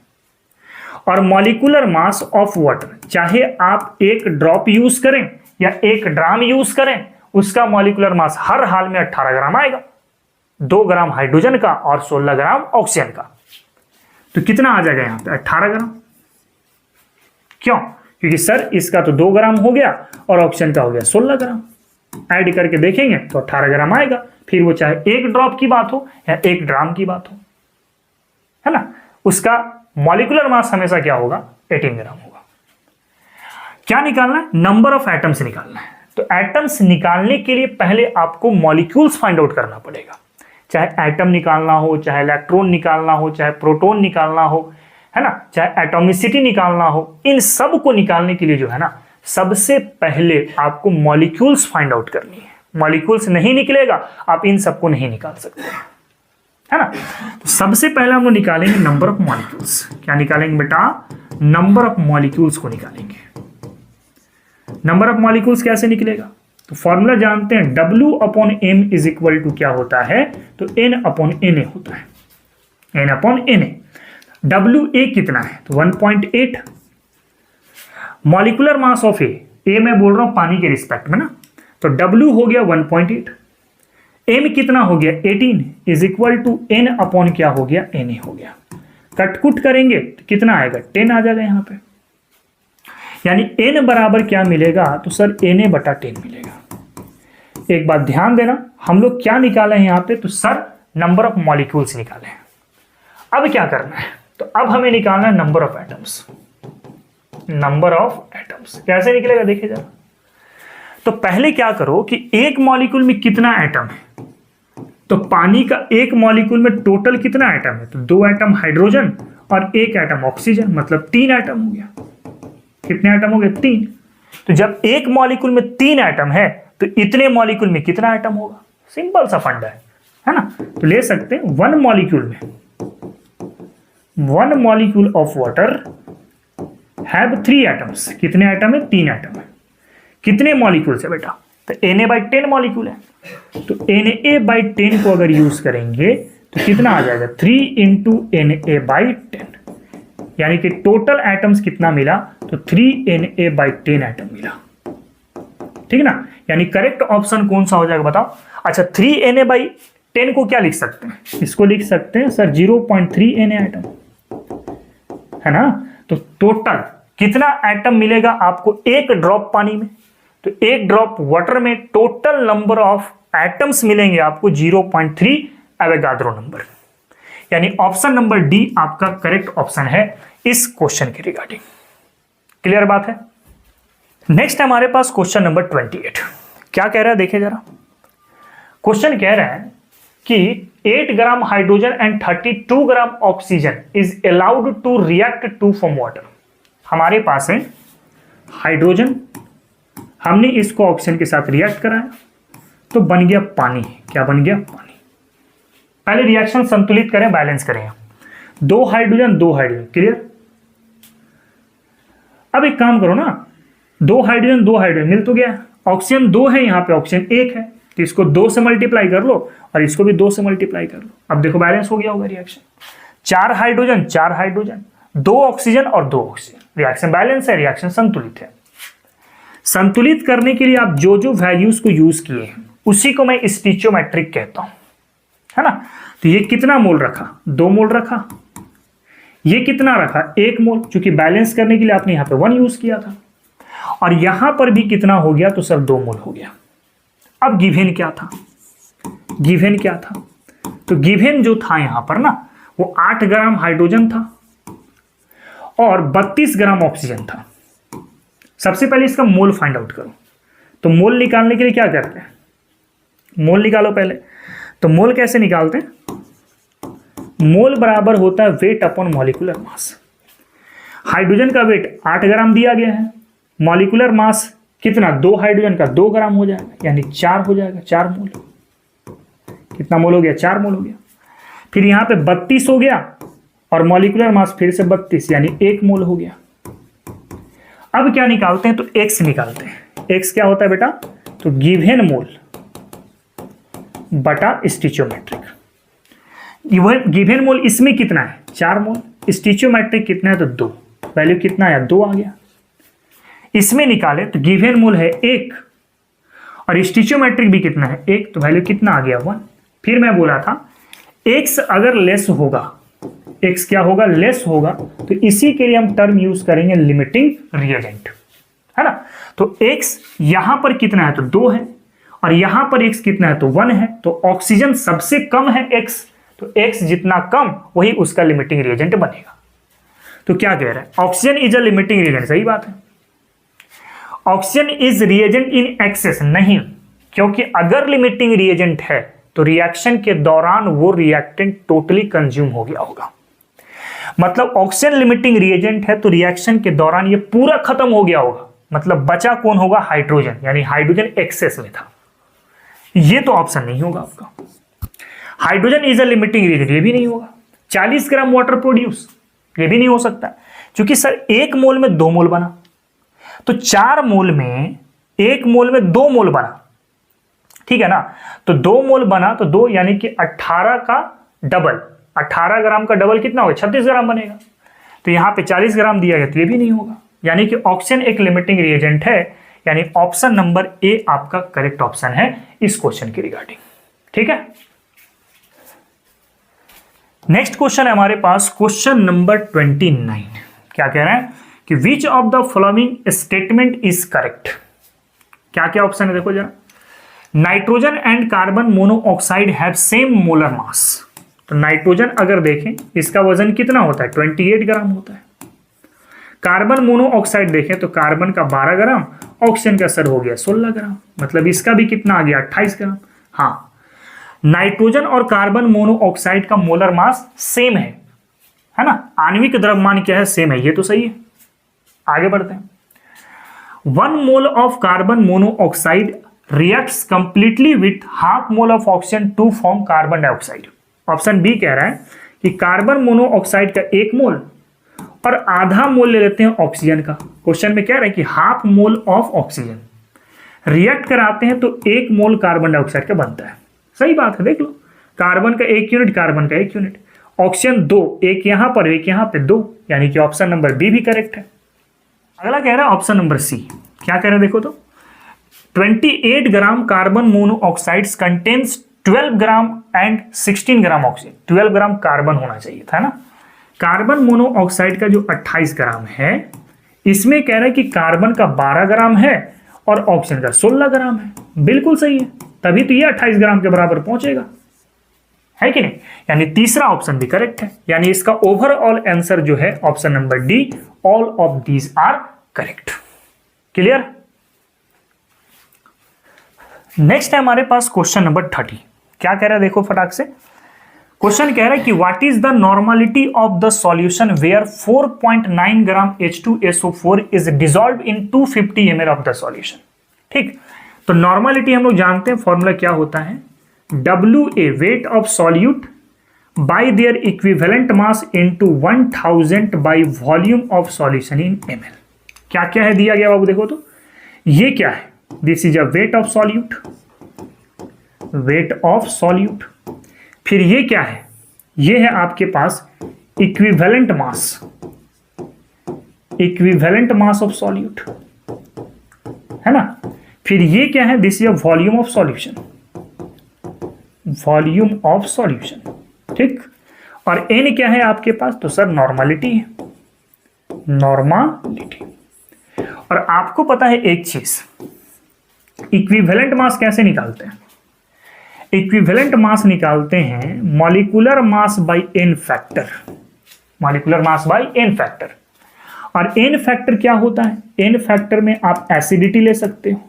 और मॉलिक्यूलर मास ऑफ वाटर, चाहे आप एक ड्रॉप यूज करें या एक ड्राम यूज करें, उसका मॉलिक्यूलर मास हर हाल में 18 ग्राम आएगा। 2 ग्राम हाइड्रोजन का और 16 ग्राम ऑक्सीजन का। तो कितना आ जाएगा यहां पे 18 ग्राम। क्यों? क्योंकि सर इसका तो 2 ग्राम हो गया और ऑक्सीजन का हो गया 16 ग्राम। ऐड करके देखेंगे तो 18 ग्राम आएगा। फिर वो चाहे एक ड्रॉप की बात हो या एक ड्राम की बात हो, है ना, उसका मॉलिक्यूलर मास हमेशा क्या होगा, 18 ग्राम होगा। क्या निकालना है, नंबर ऑफ एटम्स निकालना है। तो एटम्स निकालने के लिए पहले आपको मॉलिक्यूल्स फाइंड आउट करना पड़ेगा। चाहे एटम निकालना हो, चाहे इलेक्ट्रॉन निकालना हो, चाहे प्रोटॉन निकालना हो, है ना, चाहे एटॉमिसिटी निकालना हो, इन सब को निकालने के लिए जो है ना, सबसे पहले आपको मॉलिक्यूल्स फाइंड आउट करनी है। मॉलिक्यूल्स नहीं निकलेगा आप इन सबको नहीं निकाल सकते, है ना। तो सबसे पहले हम लोग निकालेंगे नंबर ऑफ मॉलिक्यूल्स। क्या निकालेंगे बेटा, नंबर ऑफ मॉलिक्यूल्स को निकालेंगे। नंबर ऑफ मॉलिक्यूल्स कैसे निकलेगा, तो फॉर्मूला जानते हैं, W/M इज इक्वल टू क्या होता है, तो N/Na होता है। N/Na। WA कितना है, तो 1.8। मॉलिक्यूलर मास ऑफ ए मैं बोल रहा हूं पानी के रिस्पेक्ट में ना, तो W हो गया 1.8। M कितना हो गया 18 इज इक्वल टू N/ क्या हो गया, Na हो गया। कटकुट करेंगे तो कितना आएगा, 10 आ जाएगा यहां पे। यानी N बराबर क्या मिलेगा, तो सर Na/10 मिलेगा। एक बात ध्यान देना, हम लोग क्या निकाले हैं यहां पे, तो सर नंबर ऑफ मॉलिक्यूल्स निकाले हैं। अब क्या करना है, तो अब हमें निकालना है number of atoms. Number of atoms कैसे निकलेगा देखिए जरा। तो पहले क्या करो कि एक मॉलिक्यूल में कितना एटम है, तो पानी का एक मॉलिक्यूल में टोटल कितना एटम है, तो 2 एटम हाइड्रोजन और 1 एटम ऑक्सीजन, मतलब 3 एटम हो गया। कितने एटम हो गए, 3। तो जब एक मॉलिक्यूल में 3 एटम है तो इतने मॉलिक्यूल में कितना एटम होगा, सिंपल सा फंडा है ना। तो ले सकते हैं 1 मॉलिक्यूल में, 1 molecule of water have 3 atoms. कितने एटम है, 3 एटम है। कितने मॉलिक्यूल है बेटा, तो Na/10 मॉलिक्यूल है। तो Na/10 को अगर यूज करेंगे तो कितना आ जाएगा, 3 × Na/10, यानी कि टोटल एटम्स कितना मिला, तो 3 Na/10 एटम मिला। ठीक ना, यानी करेक्ट ऑप्शन कौन सा हो जाएगा बताओ। अच्छा, 3 Na/10 को क्या लिख सकते हैं, इसको लिख सकते हैं सर 0.3 Na एटम, है ना। तो टोटल कितना एटम मिलेगा आपको एक ड्रॉप पानी में, तो एक ड्रॉप वाटर में टोटल नंबर ऑफ एटम्स मिलेंगे आपको 0.3 एवोगाड्रो नंबर। यानी ऑप्शन नंबर डी आपका करेक्ट ऑप्शन है इस क्वेश्चन के रिगार्डिंग। क्लियर बात है। नेक्स्ट हमारे पास क्वेश्चन नंबर 28। क्या कह रहा है देखिए जरा। क्वेश्चन कह रहा है कि 8 gram hydrogen and 32 gram oxygen is allowed to react to form water. हमारे पास है हाइड्रोजन, हमने इसको ऑक्सीजन के साथ रिएक्ट कराया तो बन गया पानी। क्या बन गया, पानी। पहले रिएक्शन संतुलित करें, बैलेंस करें। 2 हाइड्रोजन 2 हाइड्रोजन, क्लियर। अब एक काम करो ना, 2 हाइड्रोजन 2 हाइड्रोजन मिल तो गया, ऑक्सीजन 2 है, यहां पे ऑक्सीजन 1 है, तो इसको 2 से मल्टीप्लाई कर लो और इसको भी 2 से मल्टीप्लाई कर लो। अब देखो बैलेंस हो गया होगा रिएक्शन। 4 हाइड्रोजन 4 हाइड्रोजन, 2 ऑक्सीजन और 2 ऑक्सीजन, रिएक्शन बैलेंस है, रिएक्शन संतुलित है। संतुलित करने के लिए आप जो जो वैल्यूज को यूज किए हैं उसी को मैं स्टिचोमेट्रिक कहता हूं, है ना। तो ये कितना मोल रखा, 2 मोल रखा। ये कितना रखा, 1 मोल, क्योंकि बैलेंस करने के लिए आपने यहां पे 1 यूज किया था। और यहां पर भी कितना हो गया, तो सर 2 मोल हो गया। अब गिवन क्या था, गिवन क्या था, तो गिवन जो था यहां पर ना, वो 8 ग्राम हाइड्रोजन था और 32 ग्राम ऑक्सीजन था। सबसे पहले इसका मोल फाइंड आउट करो। तो मोल निकालने के लिए क्या करते हैं, मोल निकालो पहले। तो मोल कैसे निकालते हैं, मोल बराबर होता है weight upon molecular mass. Hydrogen का वेट 8 ग्राम दिया गया है, मॉलिक्यूलर मास कितना, 2 हाइड्रोजन का 2 ग्राम हो जाएगा, यानी 4 हो जाएगा, 4 मोल। कितना मोल हो गया, 4 मोल हो गया। फिर यहां पे 32 हो गया और मॉलिक्यूलर मास फिर से 32, यानी 1 मोल हो गया। अब क्या निकालते हैं, तो x निकालते हैं। x क्या होता है बेटा, तो गिवन मोल बटा स्टिचियोमेट्रिक। गिवन मोल इसमें कितना है, 4 मोल, स्टिचियोमेट्रिक कितना है, तो 2, वैल्यू कितना है, 2 आ गया। इसमें निकाले तो गिवन मोल है 1 और स्टिचियोमेट्रिक भी कितना है, 1, तो वैल्यू कितना आ गया, 1। फिर मैं बोला था x अगर लेस होगा, x क्या होगा, लेस होगा, तो इसी के लिए हम टर्म यूज करेंगे लिमिटिंग रिएजेंट, है ना। तो x यहां पर कितना है, तो 2 है, और यहां पर x कितना है, तो 1 है, तो ऑक्सीजन सबसे कम है x, तो x जितना कम वही उसका लिमिटिंग रिएजेंट बनेगा। तो क्या कह रहा है, oxygen is a limiting reagent, सही बात है। Oxygen is reagent in excess, नहीं, क्योंकि अगर लिमिटिंग रिएजेंट है तो रिएक्शन के दौरान वो रिएक्टेंट टोटली कंज्यूम हो गया होगा। मतलब ऑक्सीजन लिमिटिंग रिएजेंट है तो रिएक्शन के दौरान ये पूरा खत्म हो गया होगा, मतलब बचा कौन होगा, हाइड्रोजन, यानी हाइड्रोजन एक्सेस में था। ये तो ऑप्शन नहीं होगा आपका। Hydrogen is a limiting reagent, ये भी नहीं होगा। 40 ग्राम वाटर प्रोड्यूस, ये भी नहीं हो सकता, क्योंकि सर 1 मोल में 2 मोल बना, तो 4 मोल में 1 मोल में 2 मोल बना, ठीक है ना। तो 2 मोल बना तो 2 यानी कि 18 का डबल, 18 ग्राम का डबल कितना होगा, 36 ग्राम बनेगा। तो यहां पे 40 ग्राम दिया गया, तो ये भी नहीं होगा। यानी कि ऑक्सीजन एक लिमिटिंग रिएजेंट है, यानी ऑप्शन नंबर ए आपका करेक्ट ऑप्शन है इस क्वेश्चन के रिगार्डिंग, ठीक है। नेक्स्ट क्वेश्चन है हमारे पास, क्वेश्चन नंबर 29। क्या कह रहे हैं कि which of the following statement is correct. क्या क्या ऑप्शन है देखो जरा। Nitrogen and carbon monoxide have same molar mass. तो नाइट्रोजन अगर देखें इसका वजन कितना होता है, 28 ग्राम होता है। कार्बन मोनोऑक्साइड देखें तो कार्बन का 12 ग्राम, ऑक्सीजन का सर हो गया 16 ग्राम, मतलब इसका भी कितना आ गया, 28 ग्राम। हाँ, नाइट्रोजन और कार्बन मोनोऑक्साइड का मोलर मास सेम है ना। आणविक द्रव्यमान क्या है, सेम है, ये तो सही है। आगे बढ़ते हैं। 1 mole of carbon monoxide reacts completely with half mole of oxygen to form carbon dioxide. Option B कह रहा है कि कार्बन मोनोऑक्साइड का 1 मोल और आधा मोल ले लेते हैं ऑक्सीजन का। क्वेश्चन में कह रहा है कि half mole of oxygen react कराते हैं तो 1 मोल कार्बन डाइऑक्साइड का बनता है। सही बात है, देख लो, कार्बन का 1 यूनिट, कार्बन का 1 यूनिट, ऑक्सीजन 2, एक यहां पर एक यहां पे 2, यानी कि ऑप्शन नंबर बी भी करेक्ट है। अगला कह रहा है ऑप्शन नंबर सी। क्या कह रहे हैं देखो तो, 28 gram carbon monoxides contains 12 gram and 16 gram oxygen. 12 gram carbon होना चाहिए था ना। कार्बन मोनोऑक्साइड का जो 28 ग्राम है, इसमें कह रहा है कि कार्बन का 12 ग्राम है और ऑक्सीजन का 16 ग्राम है। बिल्कुल सही है, तभी तो ये 28 ग्राम के बराबर पहुंचेगा, है कि नहीं। यानी तीसरा ऑप्शन भी करेक्ट है, यानी इसका ओवरऑल आंसर जो है option number D, all of these are correct. Clear. Next है हमारे पास क्वेश्चन नंबर 30। क्या कह रहा है देखो फटाक से। क्वेश्चन कह रहा है कि what is the normality of the solution where 4.9 gram H2SO4 is dissolve in 250 ml of the solution. ठीक, तो नॉर्मलिटी हम लोग जानते हैं, फॉर्मूला क्या होता है, WA wait of solute bye there equivalent mass into 1000 by volume of solution in ml। क्या क्या है दिया गया बाबू देखो तो, ये क्या है, this is a weight of solute, weight of solute. फिर ये क्या है, ये है आपके पास equivalent mass, equivalent mass of solute, है ना। फिर ये क्या है, this is a volume of solution, volume of solution. ठीक, और एन क्या है आपके पास, तो सर नॉर्मलिटी है, नॉर्मलिटी। और आपको पता है एक चीज, इक्विवेलेंट मास कैसे निकालते हैं, इक्विवेलेंट मास निकालते हैं molecular mass by N factor, molecular mass by N factor. और एन फैक्टर क्या होता है, एन फैक्टर में आप एसिडिटी ले सकते हो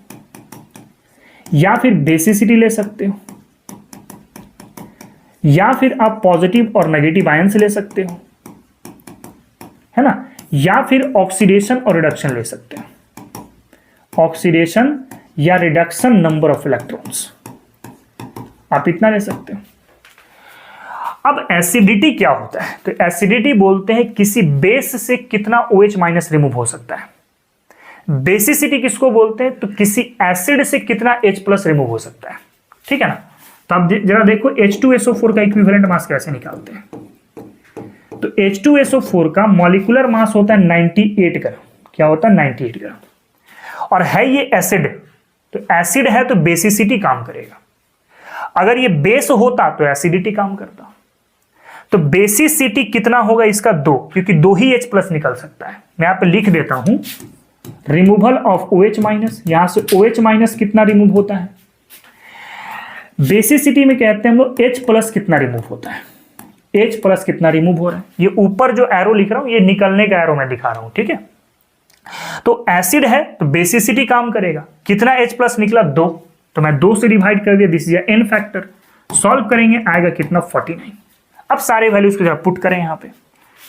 या फिर बेसिसिटी ले सकते हो, या फिर आप पॉजिटिव और नेगेटिव आयंस ले सकते हो, है ना, या फिर ऑक्सीडेशन और रिडक्शन ले सकते हो, ऑक्सीडेशन या रिडक्शन नंबर ऑफ इलेक्ट्रॉन्स, आप इतना ले सकते हो। अब एसिडिटी क्या होता है, तो एसिडिटी बोलते हैं किसी बेस से कितना OH माइनस रिमूव हो सकता है। बेसिसिटी किसको बोलते हैं? तो किसी एसिड से कितना H प्लस रिमूव हो सकता है, ठीक है ना। तो अब जरा देखो H2SO4 का इक्विवेलेंट मास कैसे निकालते हैं। तो H2SO4 का मॉलिक्यूलर मास होता है 98 ग्राम। क्या होता है? 98 ग्राम। और है ये एसिड, तो एसिड है तो बेसिसिटी काम करेगा। अगर ये बेस होता तो एसिडिटी काम करता। तो बेसिसिटी कितना होगा इसका? 2, क्योंकि 2 ही H प्लस निकल सकता है। मैं यहां पे लिख देता हूं रिमूवल ऑफ OH माइनस। यहां से OH माइनस कितना रिमूव होता है? बेसिसिटी में कहते हैं हम लोग H प्लस कितना रिमूव होता है। H प्लस कितना रिमूव हो रहा है? ये ऊपर जो एरो लिख रहा हूं ये निकलने का एरो मैं दिखा रहा हूं, ठीक है। तो एसिड है तो बेसिसिटी काम करेगा। कितना H प्लस निकला? 2। तो मैं 2 से डिवाइड कर दिया, this is an factor. Solve करेंगे आएगा कितना? 49। अब सारे वैल्यूज को जरा पुट करें यहां पे।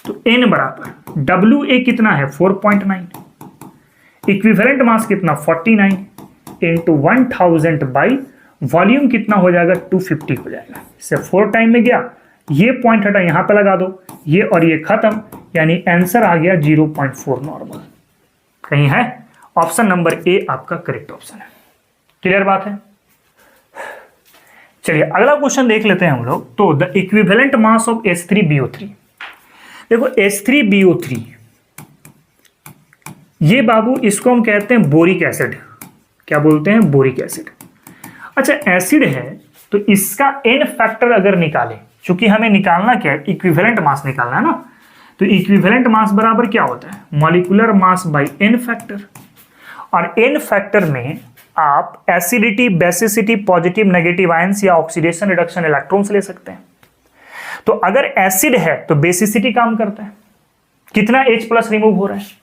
तो n बराबर WA कितना है? 4.9। इक्विवेलेंट मास कितना? 49 इंटू 1000 बाई वॉल्यूम कितना हो जाएगा? 250 हो जाएगा। इससे 4 टाइम में गया, ये पॉइंट हटा यहां पे लगा दो, ये और ये खत्म, यानी आंसर आ गया 0.4 नॉर्मल। कहीं है? ऑप्शन नंबर ए आपका करेक्ट ऑप्शन है। क्लियर बात है? चलिए अगला क्वेश्चन देख लेते हैं हम लोग। तो the equivalent mass of H3BO3। देखो H3BO3 ये बाबू इसको हम कहते हैं बोरिक एसिड। क्या बोलते हैं? Boric acid. अच्छा एसिड है तो इसका n फैक्टर अगर निकाले, चूंकि हमें निकालना क्या है? इक्विवेलेंट मास निकालना है ना। तो इक्विवेलेंट मास बराबर क्या होता है? Molecular mass by n factor. और n फैक्टर में आप acidity, basicity, positive, negative ions या ऑक्सीडेशन रिडक्शन इलेक्ट्रॉन्स ले सकते हैं। तो अगर एसिड है तो बेसिसिटी काम करता है। कितना H प्लस रिमूव हो रहा है?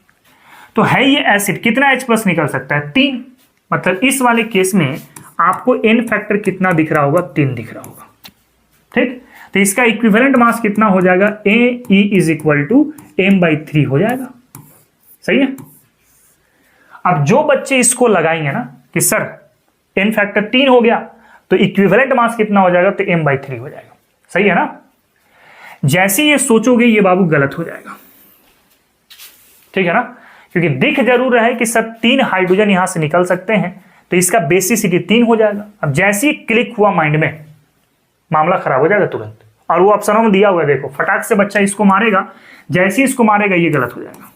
तो है ये एसिड, कितना H प्लस निकल सकता है? 3। मतलब इस वाले केस में आपको n फैक्टर कितना दिख रहा होगा? 3 दिख रहा होगा, ठीक। तो इसका इक्विवेलेंट मास कितना हो जाएगा? AE is equal to m/3 हो जाएगा। सही है। अब जो बच्चे इसको लगाएंगे ना कि सर n फैक्टर 3 हो गया तो इक्विवेलेंट मास कितना हो जाएगा? तो m/3 हो जाएगा। सही है ना। जैसे ये सोचोगे ये बाबू गलत हो जाएगा, ठीक है ना, क्योंकि दिख जरूर रहा है कि सर 3 हाइड्रोजन यहां से निकल सकते हैं तो इसका बेसिसिटी 3 हो जाएगा। अब जैसे ही क्लिक हुआ माइंड में, मामला खराब हो जाएगा तुरंत। और वो ऑप्शनों में दिया हुआ है, देखो फटाक से बच्चा इसको मारेगा, जैसे ही इसको मारेगा ये गलत हो जाएगा।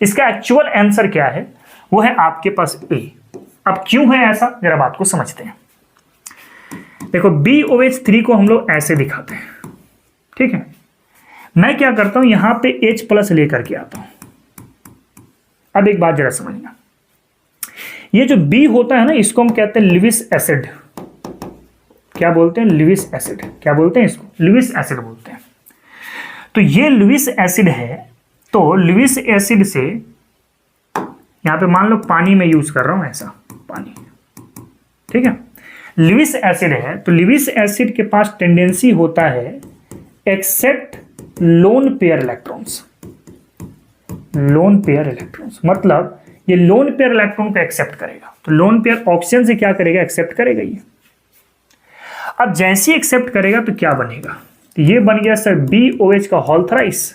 इसका एक्चुअल आंसर क्या है? वो है आपके पास ए। अब क्यों है ऐसा, जरा बात को समझते हैं। देखो BOH3 को हम लोग ऐसे दिखाते हैं, ठीक है। मैं क्या करता हूं, यहां पे H प्लस लेकर के आता हूं। अब एक बात जरा समझना, ये जो B होता है ना इसको हम कहते हैं लिविस एसिड। क्या बोलते हैं? Lewis acid. क्या बोलते हैं इसको? लिविस एसिड बोलते हैं। तो ये लिविस एसिड है, तो लिविस एसिड से यहां पे मान लो पानी में यूज कर रहा हूं, ऐसा पानी, ठीक है। लिविस एसिड है तो लिविस एसिड के पास टेंडेंसी होता है accept lone pair electrons. Lone pair electrons मतलब ये लोन पेयर इलेक्ट्रॉन को एक्सेप्ट करेगा। तो लोन पेयर ऑक्सीजन से क्या करेगा? एक्सेप्ट करेगा ये। अब जैसे ही एक्सेप्ट करेगा तो क्या बनेगा? तो ये बन गया सर BOH का होल थ्राइस।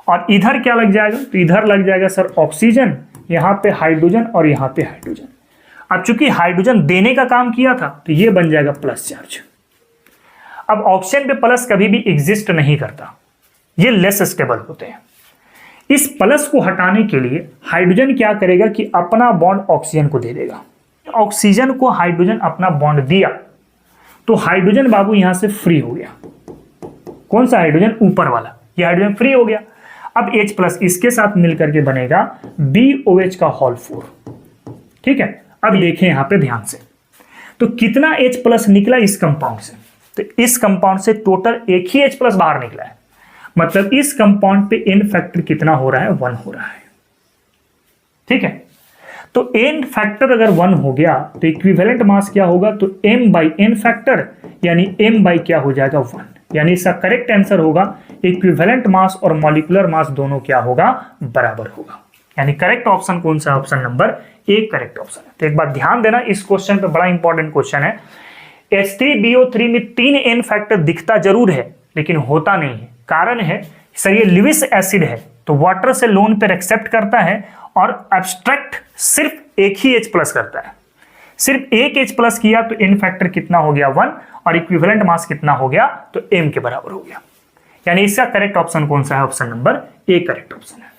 और इधर क्या लग जाएगा? तो इधर लग जाएगा सर ऑक्सीजन, यहां पे हाइड्रोजन और यहां पे हाइड्रोजन। अब चूंकि हाइड्रोजन देने का काम किया था तो ये बन जाएगा प्लस चार्ज। अब ऑक्सीजन पे प्लस कभी भी एग्जिस्ट नहीं करता, ये लेस स्टेबल होते हैं। इस प्लस को हटाने के लिए हाइड्रोजन क्या करेगा कि अपना बॉन्ड ऑक्सीजन को दे देगा। ऑक्सीजन को हाइड्रोजन अपना बॉन्ड दिया तो हाइड्रोजन बाबू यहां से फ्री हो गया। कौन सा हाइड्रोजन? ऊपर वाला। ये हाइड्रोजन फ्री हो गया। अब H प्लस इसके साथ मिलकर के बनेगा BOH का होल 4, ठीक है। अब देखें यहां पे ध्यान से, तो कितना H प्लस निकला इस कंपाउंड से? तो इस कंपाउंड से टोटल एक ही H प्लस बाहर निकला है। मतलब इस कंपाउंड पे n फैक्टर कितना हो रहा है? 1 हो रहा है, ठीक है। तो n फैक्टर अगर 1 हो गया तो इक्विवेलेंट मास क्या होगा? तो m/n फैक्टर, यानी m/ क्या हो जाएगा? 1। यानी इसका करेक्ट आंसर होगा इक्विवेलेंट मास और मॉलिक्यूलर मास दोनों क्या होगा? बराबर होगा। यानी करेक्ट ऑप्शन कौन सा? Option number A correct option है। तो एक बात ध्यान देना, इस क्वेश्चन पे बड़ा इंपॉर्टेंट क्वेश्चन है। H3BO3 में 3 n फैक्टर दिखता जरूर है लेकिन होता नहीं है। कारण है सर ये लिविस एसिड है तो वाटर से लोन पेयर एक्सेप्ट करता है और एब्स्ट्रैक्ट सिर्फ एक ही H प्लस करता है। सिर्फ एक H प्लस किया तो n फैक्टर कितना हो गया 1 और इक्विवेलेंट मास कितना हो गया तो m के बराबर हो गया। यानी इसका करेक्ट ऑप्शन कौन सा है? Option number A correct option है।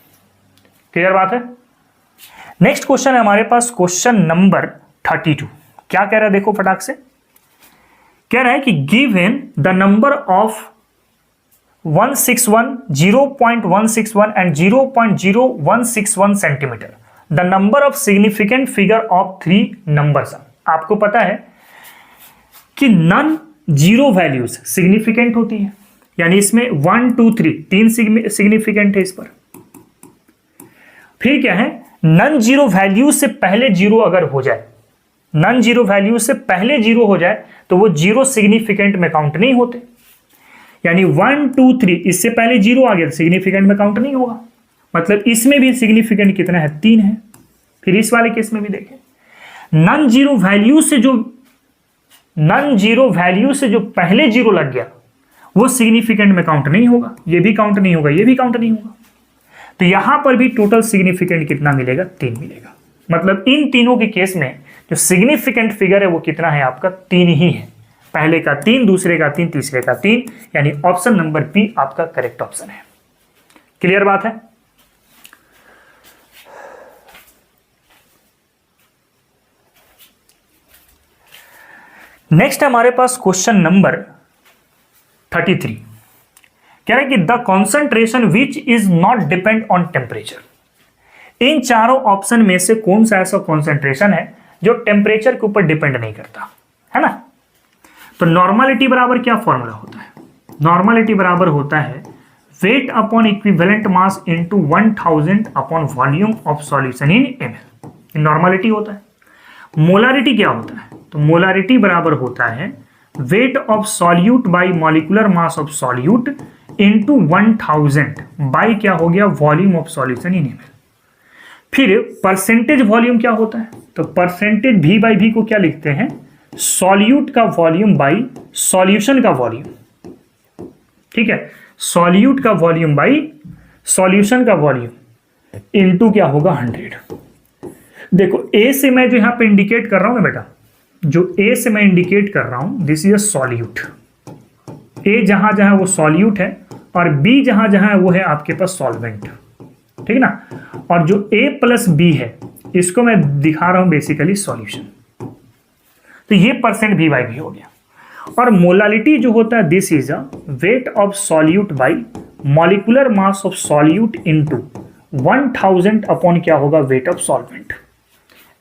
क्लियर बात है। नेक्स्ट क्वेश्चन है हमारे पास क्वेश्चन नंबर 32। क्या कह रहा है देखो फटाक से। कह रहा है कि given the number of 161, 0.161 and 0.0161 centimetre, the number of significant figure of 3 numbers. आपको पता है कि नन जीरो वैल्यूज सिग्निफिकेंट होती है, यानी इसमें 1 2 3 तीन सिग्निफिकेंट है इस पर। फिर क्या है, नन जीरो वैल्यू से पहले जीरो अगर हो जाए, नन जीरो वैल्यू से पहले जीरो हो जाए तो वो जीरो सिग्निफिकेंट में काउंट नहीं होते। यानी 1 2 3 इससे पहले जीरो आ गया तो सिग्निफिकेंट में काउंट नहीं होगा। मतलब इसमें भी सिग्निफिकेंट कितना है? 3 है। फिर इस वाले केस में भी देखें, नन जीरो वैल्यू से जो पहले जीरो लग गया वो सिग्निफिकेंट में काउंट नहीं होगा, ये भी काउंट नहीं होगा, ये भी काउंट नहीं होगा। तो यहां पर भी टोटल सिग्निफिकेंट कितना मिलेगा? 3 मिलेगा। मतलब इन तीनों के केस में जो सिग्निफिकेंट फिगर है वो कितना है आपका? 3 ही है। पहले का 3, दूसरे का 3, तीसरे का 3, यानी ऑप्शन नंबर बी आपका करेक्ट ऑप्शन है। क्लियर बात है। नेक्स्ट हमारे पास क्वेश्चन नंबर 33। कह रहा है कि the concentration which is not depend on temperature. इन चारों ऑप्शन में से कौन सा ऐसा कॉन्सेंट्रेशन है जो टेम्परेचर के ऊपर डिपेंड नहीं करता है ना। तो नॉर्मलिटी बराबर क्या फॉर्मूला होता है? नॉर्मलिटी बराबर होता है weight upon equivalent mass into 1000 upon volume of solution in ml। Normality होता है। मोलारिटी क्या होता है? तो मोलारिटी बराबर होता है wait of solute by molecular mass of solute into 1000 by क्या हो गया? Volume of solution in ml। फिर परसेंटेज वॉल्यूम क्या होता है? तो परसेंटेज v बाई v को क्या लिखते हैं? सॉल्यूट का वॉल्यूम बाई सॉल्यूशन का वॉल्यूम। ठीक है, सॉल्यूट का वॉल्यूम बाई सॉल्यूशन का वॉल्यूम इनटू क्या होगा? 100। देखो ए से मैं जो यहां पे इंडिकेट कर रहा हूं ना बेटा, जो ए से मैं इंडिकेट कर रहा हूं दिस इज अ सॉल्यूट। ए जहां जहां वो सॉल्यूट है और बी जहां जहां है वो है आपके पास सॉल्वेंट। ठीक है ना। और जो ए प्लस बी है इसको मैं दिखा रहा हूं बेसिकली सॉल्यूशन। तो ये परसेंट v बाई v हो गया। और मोलालिटी जो होता है this is a weight of solute by molecular mass of solute into 1000 upon क्या होगा? Weight of solvent.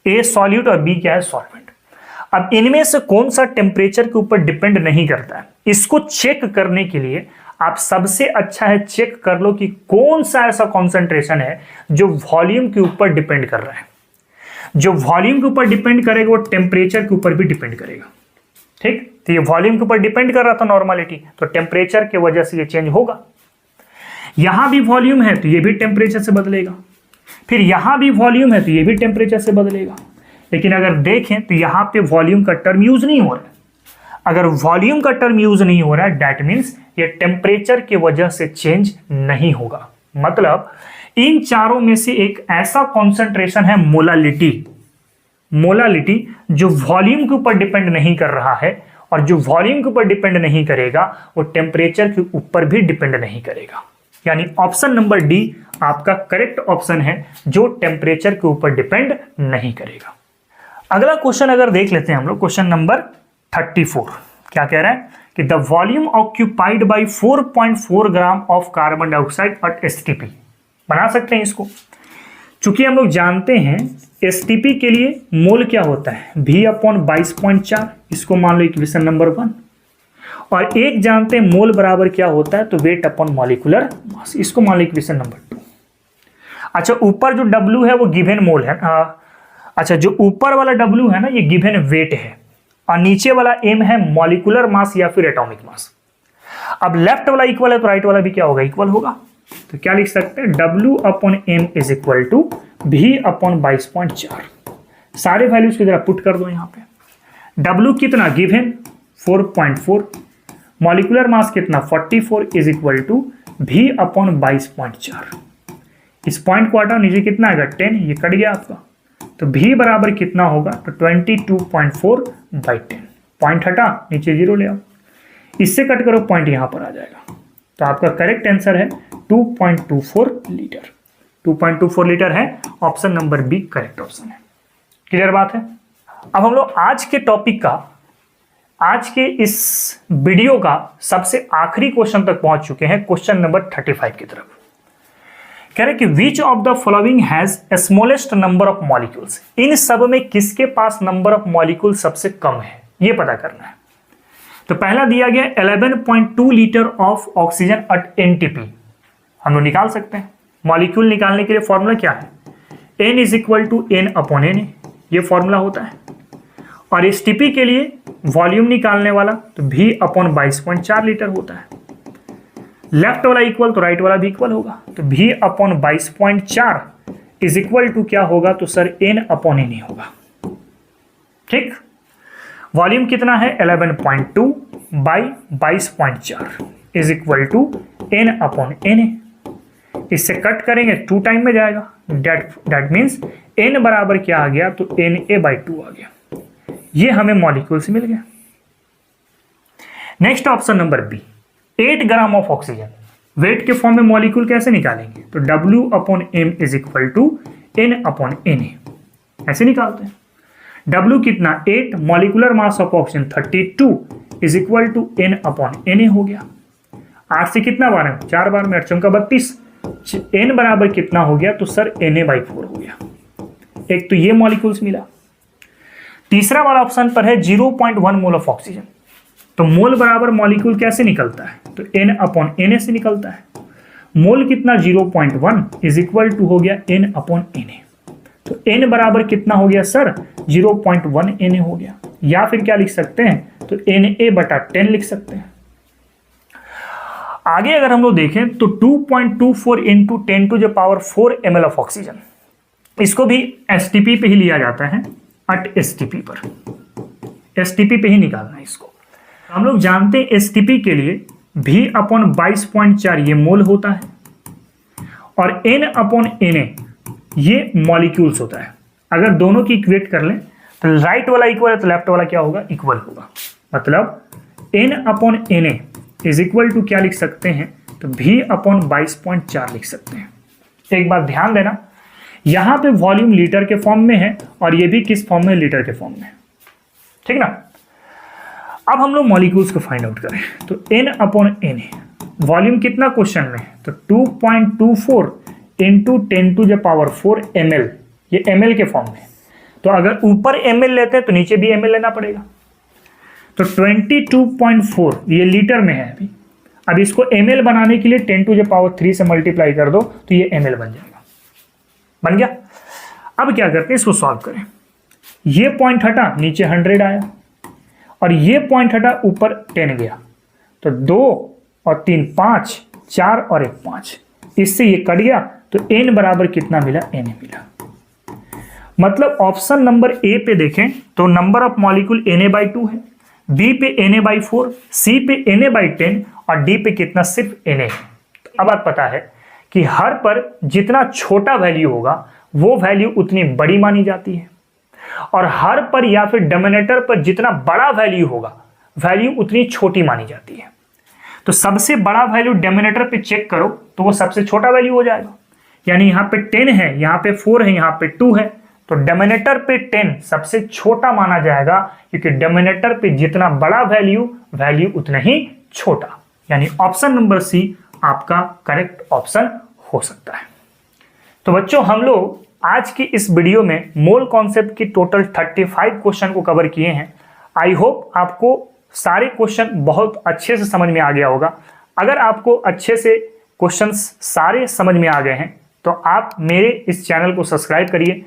A solute और बी क्या है? सॉल्वेंट। अब इनमें से कौन सा टेम्परेचर के ऊपर डिपेंड नहीं करता है, इसको चेक करने के लिए आप सबसे अच्छा है चेक कर लो कि कौन सा ऐसा कॉन्सेंट्रेशन है जो वॉल्यूम के ऊपर डिपेंड कर रहा है। जो वॉल्यूम के ऊपर डिपेंड करेगा वो टेम्परेचर के ऊपर भी डिपेंड करेगा। ठीक, तो ये वॉल्यूम के ऊपर डिपेंड कर रहा था नॉर्मलिटी, तो टेम्परेचर के वजह से ये चेंज होगा। यहां भी वॉल्यूम है तो ये भी टेम्परेचर से बदलेगा, फिर यहां भी वॉल्यूम है तो ये भी टेम्परेचर से बदलेगा। लेकिन अगर देखें तो यहां पे वॉल्यूम का टर्म यूज नहीं हो रहा है। अगर वॉल्यूम का टर्म यूज नहीं हो रहा है दैट मीन्स ये टेम्परेचर की वजह से चेंज नहीं होगा। मतलब इन चारों में से एक ऐसा कॉन्सेंट्रेशन है मोलालिटी जो वॉल्यूम के ऊपर डिपेंड नहीं कर रहा है, और जो वॉल्यूम के ऊपर डिपेंड नहीं करेगा वो टेम्परेचर के ऊपर भी डिपेंड नहीं करेगा। यानी ऑप्शन नंबर डी आपका करेक्ट ऑप्शन है जो टेम्परेचर के ऊपर डिपेंड नहीं करेगा। अगला क्वेश्चन अगर देख लेते हैं हम लोग, क्वेश्चन नंबर 34 क्या कह रहा है कि the volume occupied by 4.4 gram of carbon dioxide eight STP. बना सकते हैं इसको, चूंकि हम लोग जानते हैं एसटीपी के लिए मोल क्या होता है? v अपॉन 22.4, इसको मान लो इक्वेशन नंबर 1। और एक जानते हैं मोल बराबर क्या होता है? तो वेट अपॉन मॉलिक्यूलर मास, इसको मान लो इक्वेशन नंबर 2। अच्छा, ऊपर जो W है वो गिवन मोल है। अच्छा, जो ऊपर वाला W है ना ये गिवन वेट है, और नीचे वाला M है मॉलिक्यूलर मास या फिर एटॉमिक मास। अब लेफ्ट वाला इक्वल है तो राइट वाला भी क्या होगा? इक्वल होगा। तो क्या लिख सकते हैं? W upon M is equal to V upon 22.4। सारे वैल्यूज की जरा पुट कर दो यहाँ पे। W कितना गिवन 4.4, मॉलिक्यूलर मास कितना 44 is equal to V upon 22.4। इस पॉइंट को हटाओ, नीचे कितना आएगा 10, ये कट गया आपका। तो भी बराबर कितना होगा, तो 22.4/10। पॉइंट हटा, नीचे 0 ले आओ, इससे कट करो, पॉइंट यहां पर आ जाएगा। तो आपका करेक्ट आंसर है 2.24 लीटर। 2.24 लीटर है, option number B correct option है। क्लियर बात है। अब हम लोग आज के टॉपिक का, आज के इस वीडियो का सबसे आखिरी क्वेश्चन तक पहुंच चुके हैं, क्वेश्चन नंबर 35 की तरफ। कह रहे कि which of the following has smallest number of molecules. इन सब में किसके पास नंबर ऑफ मॉलिक्यूल सबसे कम है, ये पता करना है। तो पहला दिया गया 11.2 litre of oxygen at NTP. हम लोग निकाल सकते हैं। मॉलिक्यूल निकालने के लिए फॉर्मूला क्या है, n is equal to n/n, ये फॉर्मूला होता है। और एसटीपी के लिए वॉल्यूम निकालने वाला तो V/22.4 लीटर होता है। लेफ्ट वाला इक्वल तो राइट वाला भी इक्वल होगा, तो V/22.4 इज इक्वल टू क्या होगा, तो सर n/n ही होगा। ठीक, वॉल्यूम कितना है 11.2 by 22.4 is equal to n/n। इससे कट करेंगे 2 टाइम में जाएगा, डेट मीन्स n बराबर क्या आ गया, तो Na/2 आ गया। ये हमें मॉलिक्यूल्स मिल गया। Next option number B, 8 gram of oxygen. Weight के फॉर्म में मॉलिक्यूल कैसे निकालेंगे, तो W/m is equal to n/Na, ऐसे निकालते हैं। W कितना 8, molecular mass of oxygen 32 is equal to n/Na हो गया। 8 से कितना बार है, 4 बार में 8 चौका 32, n बराबर कितना हो गया, तो सर Na/4 हो गया। एक तो ये मॉलिक्यूल्स मिला। तीसरा वाला ऑप्शन पर है 0.1 मोल ऑफ ऑक्सीजन। तो मोल बराबर मॉलिक्यूल कैसे निकलता है, तो n/Na से निकलता है। मोल कितना 0.1 इज इक्वल टू हो गया n/Na। तो n बराबर कितना हो गया सर, 0.1 Na हो गया। या फिर क्या लिख सकते हैं, तो Na/10 लिख सकते हैं। आगे अगर हम लोग देखें तो 2.24 इंटू 10⁴ ml ऑफ ऑक्सीजन, इसको भी एसटीपी पे ही लिया जाता है, अट एसटीपी पर, एसटीपी पे ही निकालना है इसको। हम लोग जानते हैं एसटीपी के लिए V/22.4 ये मोल होता है और n/Na ये मॉलिक्यूल्स होता है। अगर दोनों की इक्वेट कर लें तो राइट वाला इक्वल है तो लेफ्ट वाला क्या होगा, इक्वल होगा। मतलब n/Na इज इक्वल टू क्या लिख सकते हैं, तो V/22.4 लिख सकते हैं। एक बात ध्यान देना, यहां पे वॉल्यूम लीटर के फॉर्म में है और ये भी किस फॉर्म में, लीटर के फॉर्म में, ठीक ना। अब हम लोग मॉलिक्यूल्स को फाइंड आउट करें तो n/Na वॉल्यूम कितना क्वेश्चन में, तो 2.24 इंटू 10⁴ ml, ये ml के फॉर्म में। तो अगर ऊपर ml लेते हैं तो नीचे भी ml लेना पड़ेगा। तो 22.4 ये लीटर में है अभी। अब इसको ml बनाने के लिए 10⁻³ से मल्टीप्लाई कर दो तो ये ml बन जाएगा। बन गया। अब क्या करते हैं, इसको सॉल्व करें। ये पॉइंट हटा, नीचे 100 आया और ये पॉइंट हटा, ऊपर 10 गया। तो 2 और 3 5, 4 और 1 5, इससे ये कट गया। तो n बराबर कितना मिला, Na मिला। मतलब ऑप्शन नंबर ए पे देखें तो नंबर ऑफ मॉलिक्यूल Na/2 है, बी पे Na/4, सी पे Na/10 और डी पे कितना, सिर्फ Na है। तो अब बात पता है कि हर पर जितना छोटा वैल्यू होगा वो वैल्यू उतनी बड़ी मानी जाती है, और हर पर या फिर डिनोमिनेटर पर जितना बड़ा वैल्यू होगा वैल्यू उतनी छोटी मानी जाती है। तो सबसे बड़ा वैल्यू डिनोमिनेटर पे चेक करो तो वो सबसे छोटा वैल्यू हो जाएगा। यानी यहाँ पे 10 है, यहाँ पे 4 है, यहाँ पे 2 है, तो डिनोमिनेटर पे 10 सबसे छोटा माना जाएगा, क्योंकि डिनोमिनेटर पे जितना बड़ा वैल्यू उतना ही छोटा। यानी ऑप्शन नंबर सी आपका करेक्ट ऑप्शन हो सकता है। तो बच्चों, हम लोग आज की इस वीडियो में मोल कॉन्सेप्ट की टोटल 35 क्वेश्चन को कवर किए हैं। आई होप आपको सारे क्वेश्चन बहुत अच्छे से समझ में आ गया होगा। अगर आपको अच्छे से क्वेश्चंस सारे समझ में आ गए हैं तो आप मेरे इस चैनल को सब्सक्राइब करिए,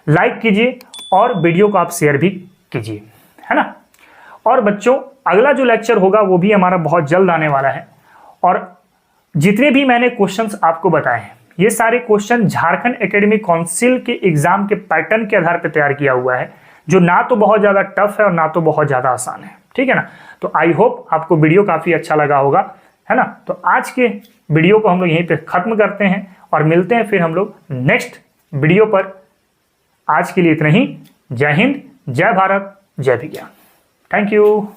लाइक कीजिए और वीडियो को आप शेयर भी कीजिए, है ना। और बच्चों, अगला जो लेक्चर होगा वो भी हमारा बहुत जल्द आने वाला है, और जितने भी मैंने क्वेश्चंस आपको बताए हैं ये सारे क्वेश्चन झारखंड एकेडमिक काउंसिल के एग्जाम के पैटर्न के आधार पर तैयार किया हुआ है, जो ना तो बहुत ज़्यादा टफ है और ना तो बहुत ज़्यादा आसान है, ठीक है ना। तो आई होप आपको वीडियो काफ़ी अच्छा लगा होगा, है ना। तो आज के वीडियो को हम लोग यहीं पे ख़त्म करते हैं और मिलते हैं फिर हम लोग नेक्स्ट वीडियो पर। आज के लिए इतना ही। जय हिंद, जय भारत, जय विज्ञान। Thank you.